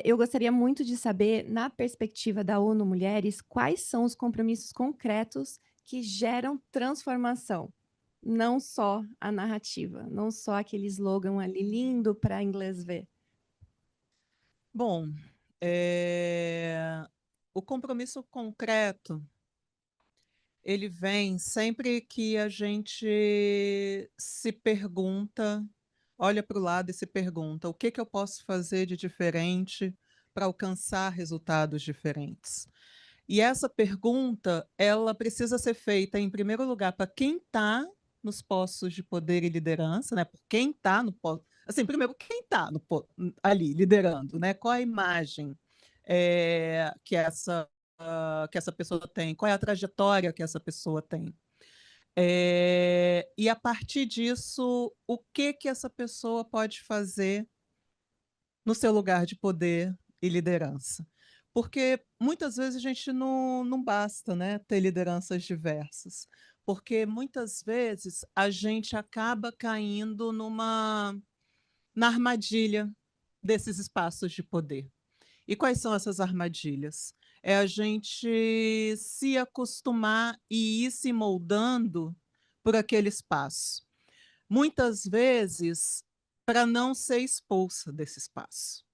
Speaker 2: Eu gostaria muito de saber, na perspectiva da ONU Mulheres, quais são os compromissos concretos que geram transformação, não só a narrativa, não só aquele slogan ali lindo para inglês ver.
Speaker 4: Bom, o compromisso concreto, ele vem sempre que a gente se pergunta, olha para o lado e se pergunta, o que que eu posso fazer de diferente para alcançar resultados diferentes? E essa pergunta, ela precisa ser feita, em primeiro lugar, para quem está nos postos de poder e liderança, né? Por quem está no posto. Assim, primeiro, quem está ali liderando, né? Qual a imagem que essa pessoa tem? Qual é a trajetória que essa pessoa tem? E a partir disso, o que que essa pessoa pode fazer no seu lugar de poder e liderança? Porque muitas vezes a gente não basta, né, ter lideranças diversas, porque muitas vezes a gente acaba caindo na armadilha desses espaços de poder. E quais são essas armadilhas? É a gente se acostumar e ir se moldando por aquele espaço. Muitas vezes, para não ser expulsa desse espaço,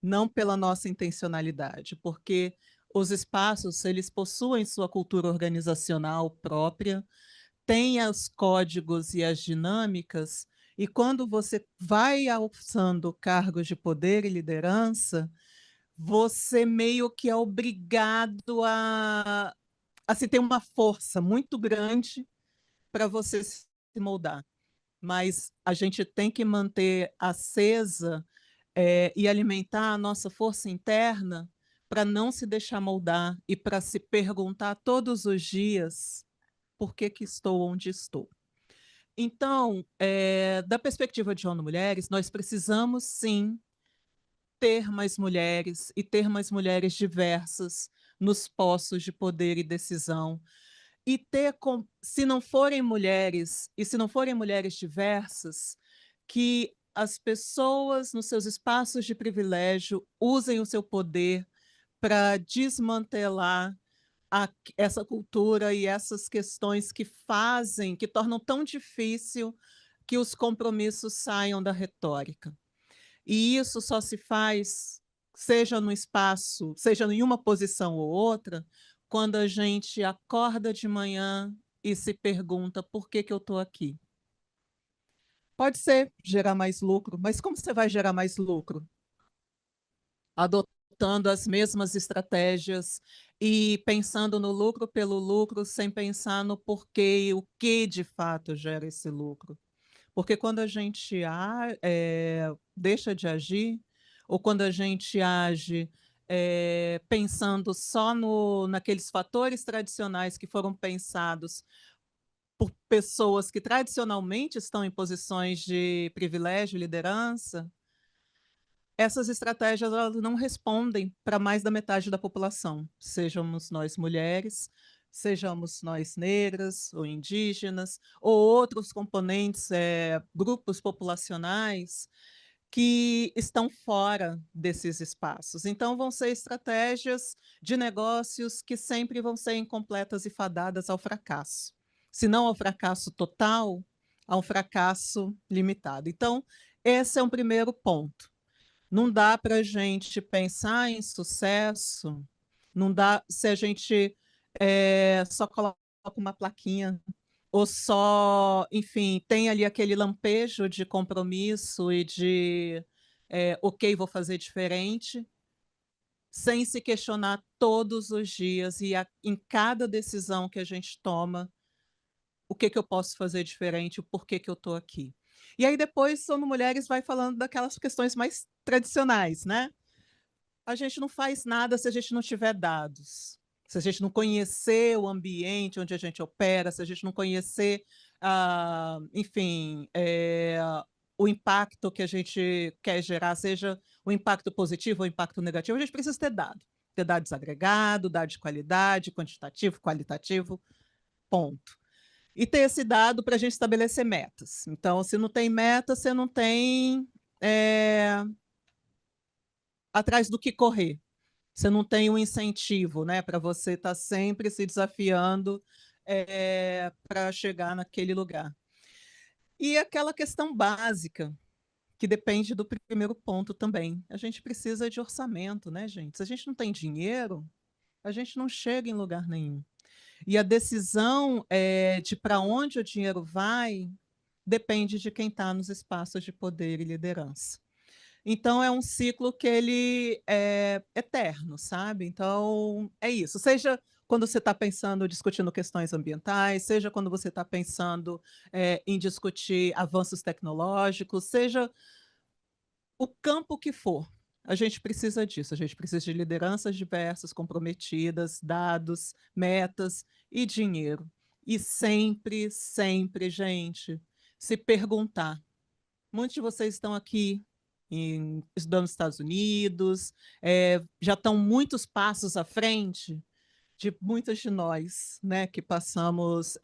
Speaker 4: não pela nossa intencionalidade, porque os espaços, eles possuem sua cultura organizacional própria, têm os códigos e as dinâmicas, e quando você vai alçando cargos de poder e liderança, você meio que é obrigado a se ter uma força muito grande para você se moldar. Mas a gente tem que manter acesa e alimentar a nossa força interna para não se deixar moldar e para se perguntar todos os dias por que que estou onde estou. Então, da perspectiva de ONU Mulheres, nós precisamos sim ter mais mulheres e ter mais mulheres diversas nos postos de poder e decisão. E ter, se não forem mulheres, e se não forem mulheres diversas, que as pessoas nos seus espaços de privilégio usem o seu poder para desmantelar essa cultura e essas questões que fazem, que tornam tão difícil que os compromissos saiam da retórica. E isso só se faz, seja no espaço, seja em uma posição ou outra, quando a gente acorda de manhã e se pergunta por que que eu estou aqui. Pode ser gerar mais lucro, mas como você vai gerar mais lucro? Adotando as mesmas estratégias e pensando no lucro pelo lucro, sem pensar no porquê e o que de fato gera esse lucro. Porque quando a gente deixa de agir, ou quando a gente age pensando só naqueles fatores tradicionais que foram pensados por pessoas que tradicionalmente estão em posições de privilégio e liderança, essas estratégias elas não respondem para mais da metade da população, sejamos nós mulheres, sejamos nós negras ou indígenas, ou outros componentes, grupos populacionais que estão fora desses espaços. Então, vão ser estratégias de negócios que sempre vão ser incompletas e fadadas ao fracasso. Se não ao fracasso total, ao fracasso limitado. Então, esse é um primeiro ponto. Não dá para a gente pensar em sucesso, não dá se a gente só coloca uma plaquinha ou só, enfim, tem ali aquele lampejo de compromisso e de, ok, vou fazer diferente, sem se questionar todos os dias e em cada decisão que a gente toma, o que que eu posso fazer diferente, o porquê que eu estou aqui. E aí depois, Somos Mulheres vai falando daquelas questões mais tradicionais, né? A gente não faz nada se a gente não tiver dados, se a gente não conhecer o ambiente onde a gente opera, se a gente não conhecer, enfim, o impacto que a gente quer gerar, seja o impacto positivo ou o impacto negativo, a gente precisa ter dado. Ter dados desagregados, dados de qualidade, quantitativo, qualitativo, ponto. E ter esse dado para a gente estabelecer metas. Então, se não tem meta, você não tem atrás do que correr. Você não tem um incentivo, né, para você estar sempre se desafiando para chegar naquele lugar. E aquela questão básica, que depende do primeiro ponto também. A gente precisa de orçamento, né, gente? Se a gente não tem dinheiro, a gente não chega em lugar nenhum. E a decisão de para onde o dinheiro vai depende de quem está nos espaços de poder e liderança. Então é um ciclo que ele é eterno, sabe? Então é isso. Seja quando você está pensando, discutindo questões ambientais, seja quando você está pensando em discutir avanços tecnológicos, seja o campo que for, a gente precisa disso. A gente precisa de lideranças diversas, comprometidas, dados, metas e dinheiro. E sempre, sempre, gente, se perguntar. Muitos de vocês estão aqui estudando nos Estados Unidos, já estão muitos passos à frente de muitas de nós, né, que passamos,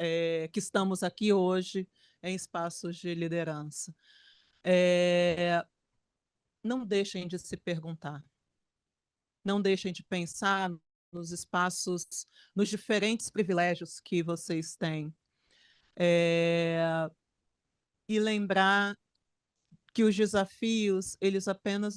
Speaker 4: que estamos aqui hoje em espaços de liderança. Não deixem de se perguntar, não deixem de pensar nos espaços, nos diferentes privilégios que vocês têm, e lembrar que os desafios, eles apenas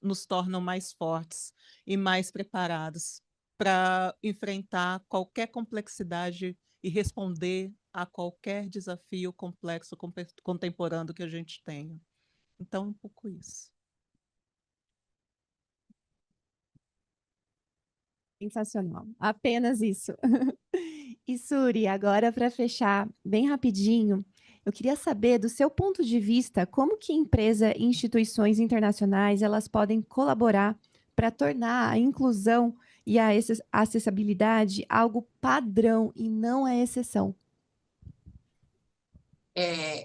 Speaker 4: nos tornam mais fortes e mais preparados para enfrentar qualquer complexidade e responder a qualquer desafio complexo contemporâneo que a gente tenha. Então, é um pouco isso.
Speaker 2: Sensacional. Apenas isso. E Suri, agora para fechar bem rapidinho, eu queria saber, do seu ponto de vista, como que empresa e instituições internacionais elas podem colaborar para tornar a inclusão e a acessibilidade algo padrão e não a exceção?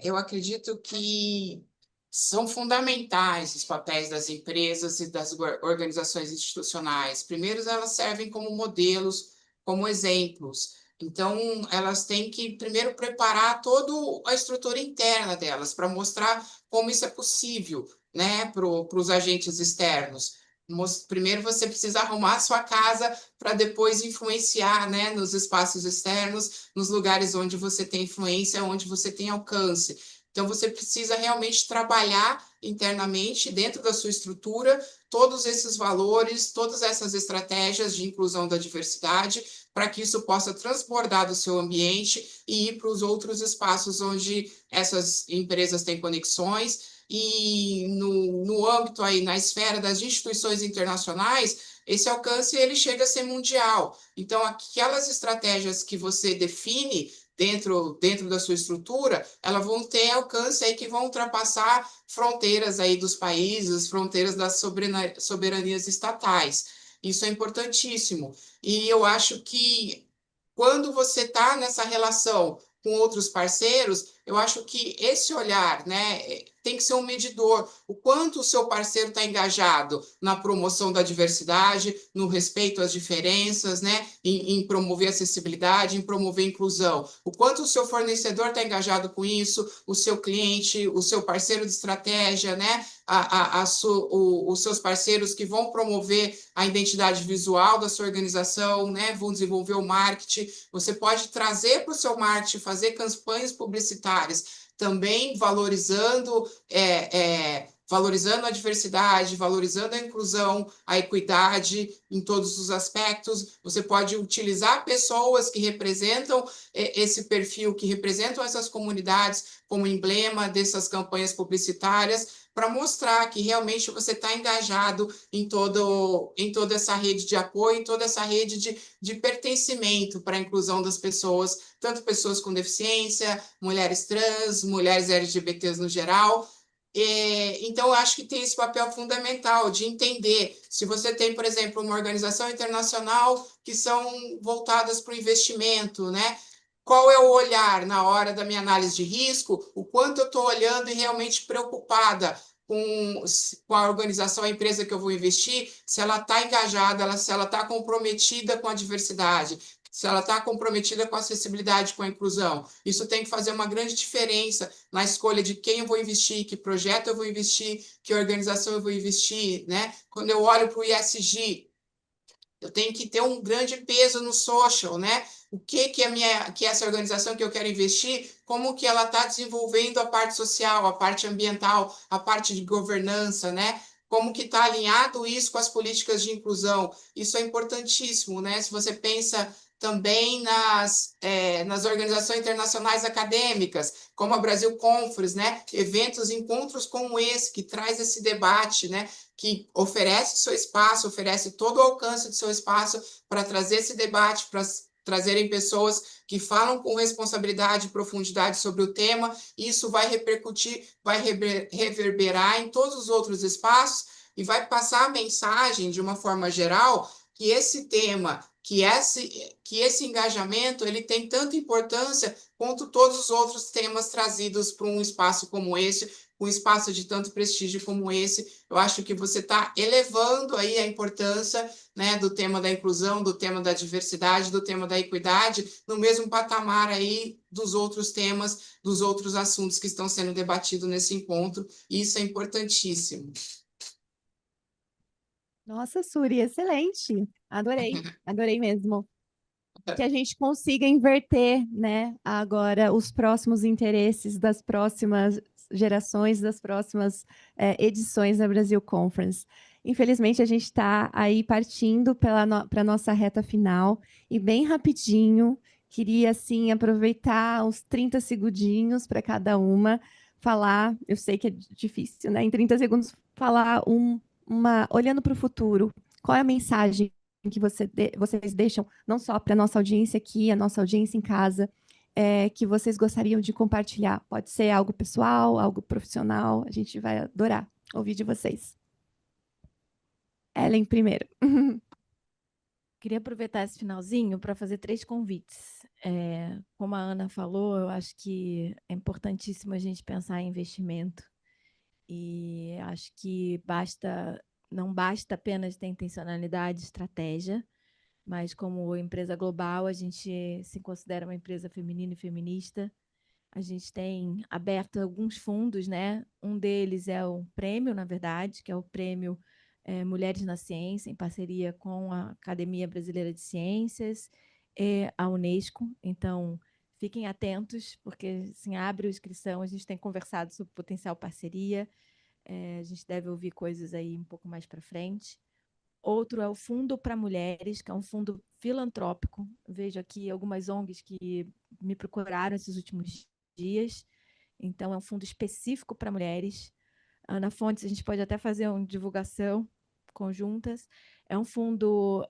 Speaker 5: Eu acredito que são fundamentais os papéis das empresas e das organizações institucionais. Primeiro, elas servem como modelos, como exemplos. Então, elas têm que, primeiro, preparar toda a estrutura interna delas para mostrar como isso é possível, né, para os agentes externos. Primeiro, você precisa arrumar a sua casa para depois influenciar, né, nos espaços externos, nos lugares onde você tem influência, onde você tem alcance. Então, você precisa realmente trabalhar internamente, dentro da sua estrutura, todos esses valores, todas essas estratégias de inclusão da diversidade, para que isso possa transbordar do seu ambiente e ir para os outros espaços onde essas empresas têm conexões. E no âmbito aí, na esfera das instituições internacionais, esse alcance ele chega a ser mundial. Então, aquelas estratégias que você define dentro da sua estrutura, elas vão ter alcance aí que vão ultrapassar fronteiras aí dos países, fronteiras das soberanias estatais. Isso é importantíssimo. E eu acho que quando você está nessa relação com outros parceiros, eu acho que esse olhar, né, tem que ser um medidor. O quanto o seu parceiro está engajado na promoção da diversidade, no respeito às diferenças, né, em promover acessibilidade, em promover inclusão. O quanto o seu fornecedor está engajado com isso, o seu cliente, o seu parceiro de estratégia, né, os seus parceiros que vão promover a identidade visual da sua organização, né, vão desenvolver o marketing. Você pode trazer para o seu marketing, fazer campanhas publicitárias, também valorizando valorizando a diversidade, valorizando a inclusão, a equidade em todos os aspectos. Você pode utilizar pessoas que representam esse perfil, que representam essas comunidades como emblema dessas campanhas publicitárias, para mostrar que realmente você está engajado em toda essa rede de apoio, em toda essa rede de pertencimento para a inclusão das pessoas, tanto pessoas com deficiência, mulheres trans, mulheres LGBTs no geral. Então, eu acho que tem esse papel fundamental de entender se você tem, por exemplo, uma organização internacional que são voltadas para o investimento, né? Qual é o olhar na hora da minha análise de risco, o quanto eu estou olhando e realmente preocupada com a organização, a empresa que eu vou investir, se ela está engajada, se ela está comprometida com a diversidade, se ela está comprometida com a acessibilidade, com a inclusão. Isso tem que fazer uma grande diferença na escolha de quem eu vou investir, que projeto eu vou investir, que organização eu vou investir, né? Quando eu olho para o ESG, eu tenho que ter um grande peso no social, né? O que é essa organização que eu quero investir, como que ela está desenvolvendo a parte social, a parte ambiental, a parte de governança, né? Como que está alinhado isso com as políticas de inclusão? Isso é importantíssimo, né? Se você pensa também nas organizações internacionais acadêmicas, como a Brasil Conference, né? Eventos, encontros como esse, que traz esse debate, né? Que oferece seu espaço, oferece todo o alcance do seu espaço para trazer esse debate, para trazerem pessoas que falam com responsabilidade e profundidade sobre o tema. Isso vai repercutir, vai reverberar em todos os outros espaços e vai passar a mensagem, de uma forma geral, que esse tema, que esse engajamento, ele tem tanta importância quanto todos os outros temas trazidos para um espaço como esse, um espaço de tanto prestígio como esse. Eu acho que você está elevando aí a importância, né, do tema da inclusão, do tema da diversidade, do tema da equidade, no mesmo patamar aí dos outros temas, dos outros assuntos que estão sendo debatidos nesse encontro, e isso é importantíssimo.
Speaker 2: Nossa, Suri, excelente. Adorei mesmo. Que a gente consiga inverter, né, agora os próximos interesses das próximas gerações, das próximas edições da Brasil Conference. Infelizmente, a gente está aí partindo para a nossa reta final, e bem rapidinho, queria, assim, aproveitar uns 30 segundinhos para cada uma falar, eu sei que é difícil, né, em 30 segundos, falar olhando para o futuro, qual é a mensagem que vocês deixam, não só para a nossa audiência aqui, a nossa audiência em casa, que vocês gostariam de compartilhar? Pode ser algo pessoal, algo profissional, a gente vai adorar ouvir de vocês. Ellen, primeiro.
Speaker 3: Queria aproveitar esse finalzinho para fazer 3 convites. Como a Ana falou, eu acho que é importantíssimo a gente pensar em investimento, e acho que não basta apenas ter intencionalidade e estratégia, mas como empresa global, a gente se considera uma empresa feminina e feminista. A gente tem aberto alguns fundos, né? Um deles é o prêmio, na verdade, que é o prêmio Mulheres na Ciência, em parceria com a Academia Brasileira de Ciências e a Unesco. Então, fiquem atentos, porque assim, abre a inscrição, a gente tem conversado sobre potencial parceria, a gente deve ouvir coisas aí um pouco mais para frente. Outro é o Fundo para Mulheres, que é um fundo filantrópico. Vejo aqui algumas ONGs que me procuraram esses últimos dias. Então, é um fundo específico para mulheres. Ana Fontes, a gente pode até fazer uma divulgação conjuntas. É um fundo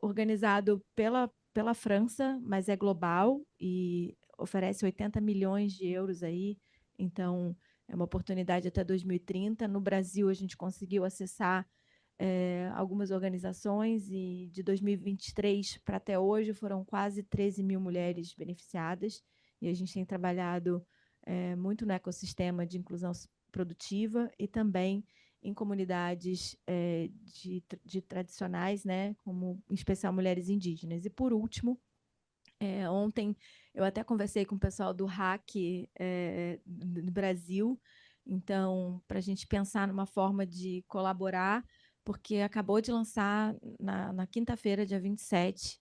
Speaker 3: organizado pela França, mas é global e oferece 80 milhões de euros aí. Então, é uma oportunidade até 2030. No Brasil, a gente conseguiu acessar algumas organizações, e de 2023 para até hoje foram quase 13 mil mulheres beneficiadas, e a gente tem trabalhado muito no ecossistema de inclusão produtiva e também em comunidades de tradicionais, né, como em especial mulheres indígenas. E por último, ontem eu até conversei com o pessoal do RAC no Brasil, então, para a gente pensar numa forma de colaborar, porque acabou de lançar na quinta-feira, dia 27,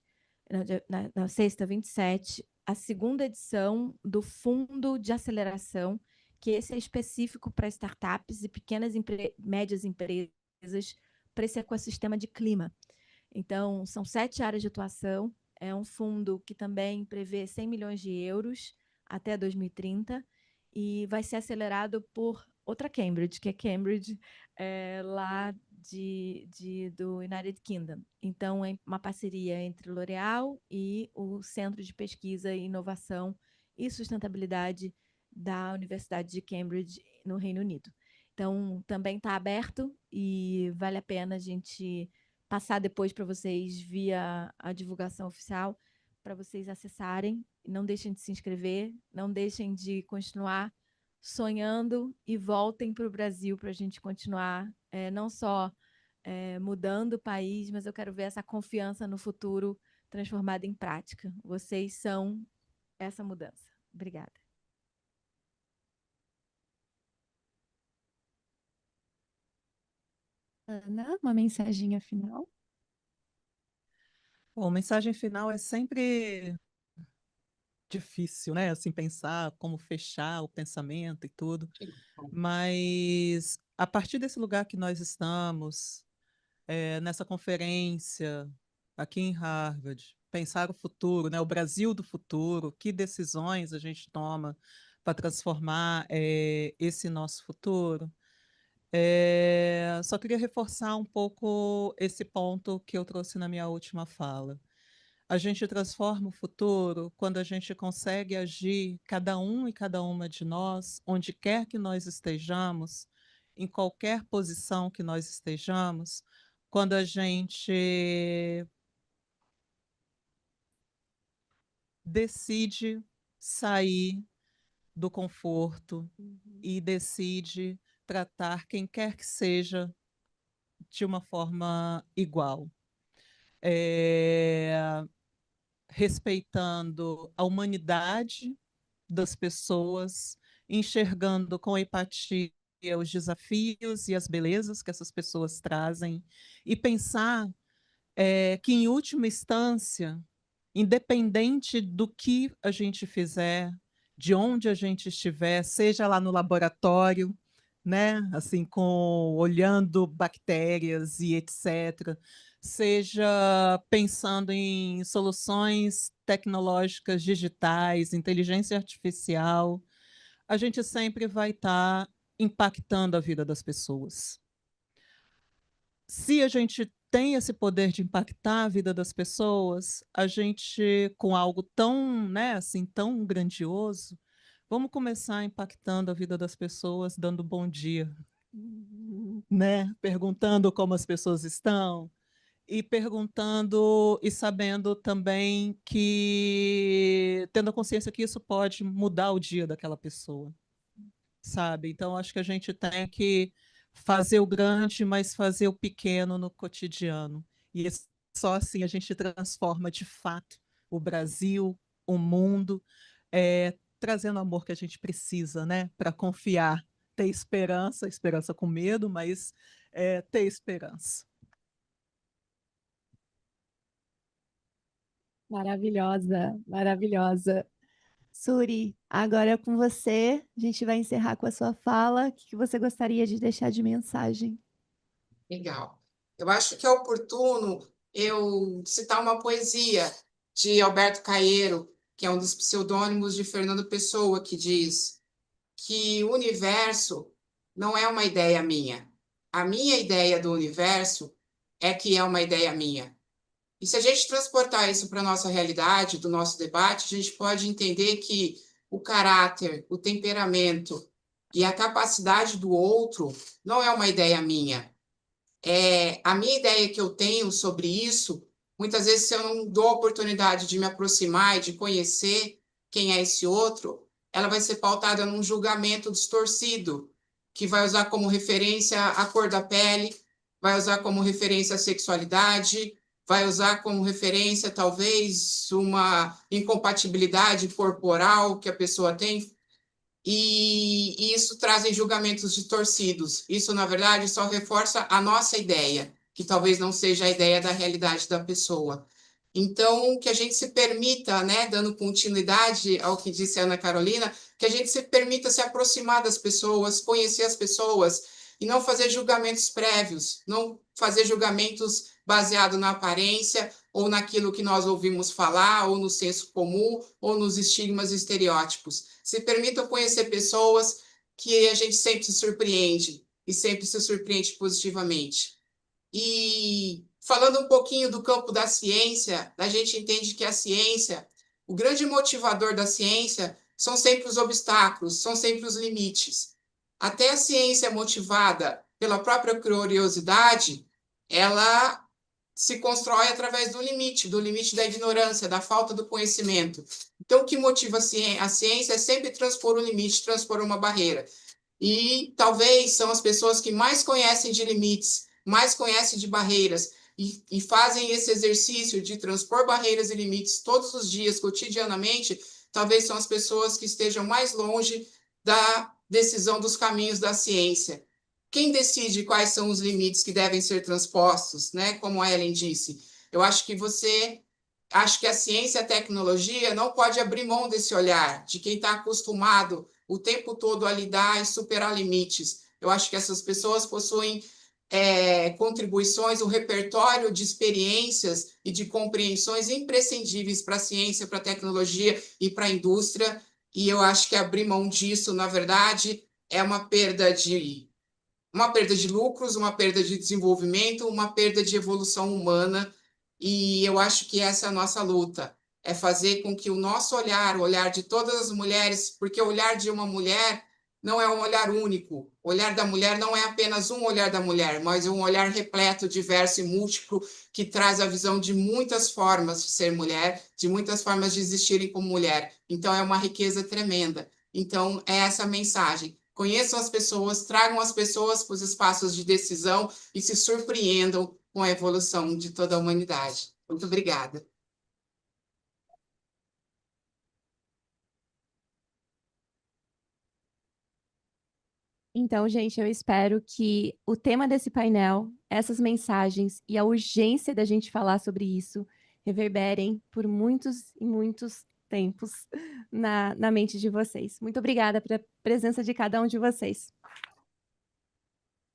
Speaker 3: na sexta, 27, a segunda edição do Fundo de Aceleração, que esse é específico para startups e pequenas e médias empresas para esse ecossistema de clima. Então, são 7 áreas de atuação, é um fundo que também prevê 100 milhões de euros até 2030 e vai ser acelerado por outra Cambridge, que é Cambridge, lá do United Kingdom. Então, é uma parceria entre L'Oréal e o Centro de Pesquisa e Inovação e Sustentabilidade da Universidade de Cambridge, no Reino Unido. Então, também está aberto e vale a pena a gente passar depois para vocês via a divulgação oficial, para vocês acessarem. Não deixem de se inscrever, não deixem de continuar sonhando e voltem para o Brasil para a gente continuar não só mudando o país, mas eu quero ver essa confiança no futuro transformada em prática. Vocês são essa mudança. Obrigada.
Speaker 2: Ana, uma mensaginha final?
Speaker 4: Bom, mensagem final é sempre difícil, né? Assim, pensar como fechar o pensamento e tudo. Mas a partir desse lugar que nós estamos, nessa conferência aqui em Harvard, pensar o futuro, né? O Brasil do futuro, que decisões a gente toma para transformar esse nosso futuro. Só queria reforçar um pouco esse ponto que eu trouxe na minha última fala. A gente transforma o futuro quando a gente consegue agir, cada um e cada uma de nós, onde quer que nós estejamos, em qualquer posição que nós estejamos, quando a gente decide sair do conforto e decide tratar quem quer que seja de uma forma igual. Respeitando a humanidade das pessoas, enxergando com empatia os desafios e as belezas que essas pessoas trazem, e pensar que, em última instância, independente do que a gente fizer, de onde a gente estiver, seja lá no laboratório, né, assim, olhando bactérias e etc., seja pensando em soluções tecnológicas digitais, inteligência artificial, a gente sempre vai estar impactando a vida das pessoas. Se a gente tem esse poder de impactar a vida das pessoas, a gente, com algo tão, né, assim, tão grandioso, vamos começar impactando a vida das pessoas, dando bom dia, né? Perguntando como as pessoas estão e perguntando e sabendo também que, tendo a consciência que isso pode mudar o dia daquela pessoa, sabe? Então, acho que a gente tem que fazer o grande, mas fazer o pequeno no cotidiano. E só assim a gente transforma de fato o Brasil, o mundo, trazendo o amor que a gente precisa, né? Para confiar, ter esperança, esperança com medo, mas ter esperança.
Speaker 2: Maravilhosa, maravilhosa. Suri, agora é com você. A gente vai encerrar com a sua fala. O que você gostaria de deixar de mensagem?
Speaker 5: Legal. Eu acho que é oportuno eu citar uma poesia de Alberto Caeiro, que é um dos pseudônimos de Fernando Pessoa, que diz que o universo não é uma ideia minha. A minha ideia do universo é que é uma ideia minha. E se a gente transportar isso para a nossa realidade, do nosso debate, a gente pode entender que o caráter, o temperamento e a capacidade do outro não é uma ideia minha. A minha ideia que eu tenho sobre isso, muitas vezes, se eu não dou a oportunidade de me aproximar e de conhecer quem é esse outro, ela vai ser pautada num julgamento distorcido, que vai usar como referência a cor da pele, vai usar como referência a sexualidade, vai usar como referência, talvez, uma incompatibilidade corporal que a pessoa tem. E isso traz julgamentos distorcidos. Isso, na verdade, só reforça a nossa ideia, que talvez não seja a ideia da realidade da pessoa. Então, que a gente se permita, né, dando continuidade ao que disse a Ana Carolina, que a gente se permita se aproximar das pessoas, conhecer as pessoas e não fazer julgamentos prévios, não fazer julgamentos baseados na aparência ou naquilo que nós ouvimos falar, ou no senso comum, ou nos estigmas e estereótipos. Se permitam conhecer pessoas que a gente sempre se surpreende, e sempre se surpreende positivamente. E falando um pouquinho do campo da ciência, a gente entende que a ciência, o grande motivador da ciência são sempre os obstáculos, são sempre os limites. Até a ciência motivada pela própria curiosidade, ela se constrói através do limite da ignorância, da falta do conhecimento. Então, o que motiva a ciência é sempre transpor o limite, transpor uma barreira. E talvez são as pessoas que mais conhecem de limites, mais conhecem de barreiras, e fazem esse exercício de transpor barreiras e limites todos os dias, cotidianamente, talvez são as pessoas que estejam mais longe da decisão dos caminhos da ciência. Quem decide quais são os limites que devem ser transpostos, né? Como a Ellen disse, eu acho que a ciência e a tecnologia não pode abrir mão desse olhar, de quem está acostumado o tempo todo a lidar e superar limites. Eu acho que essas pessoas possuem contribuições, um repertório de experiências e de compreensões imprescindíveis para a ciência, para a tecnologia e para a indústria, e eu acho que abrir mão disso, na verdade, é uma perda de lucros, uma perda de desenvolvimento, uma perda de evolução humana, e eu acho que essa é a nossa luta, é fazer com que o nosso olhar, o olhar de todas as mulheres, porque o olhar de uma mulher não é um olhar único, o olhar da mulher não é apenas um olhar da mulher, mas um olhar repleto, diverso e múltiplo, que traz a visão de muitas formas de ser mulher, de muitas formas de existirem como mulher. Então, é uma riqueza tremenda. Então, é essa a mensagem. Conheçam as pessoas, tragam as pessoas para os espaços de decisão e se surpreendam com a evolução de toda a humanidade. Muito obrigada.
Speaker 2: Então, gente, eu espero que o tema desse painel, essas mensagens e a urgência da gente falar sobre isso reverberem por muitos e muitos tempos na mente de vocês. Muito obrigada pela presença de cada um de vocês.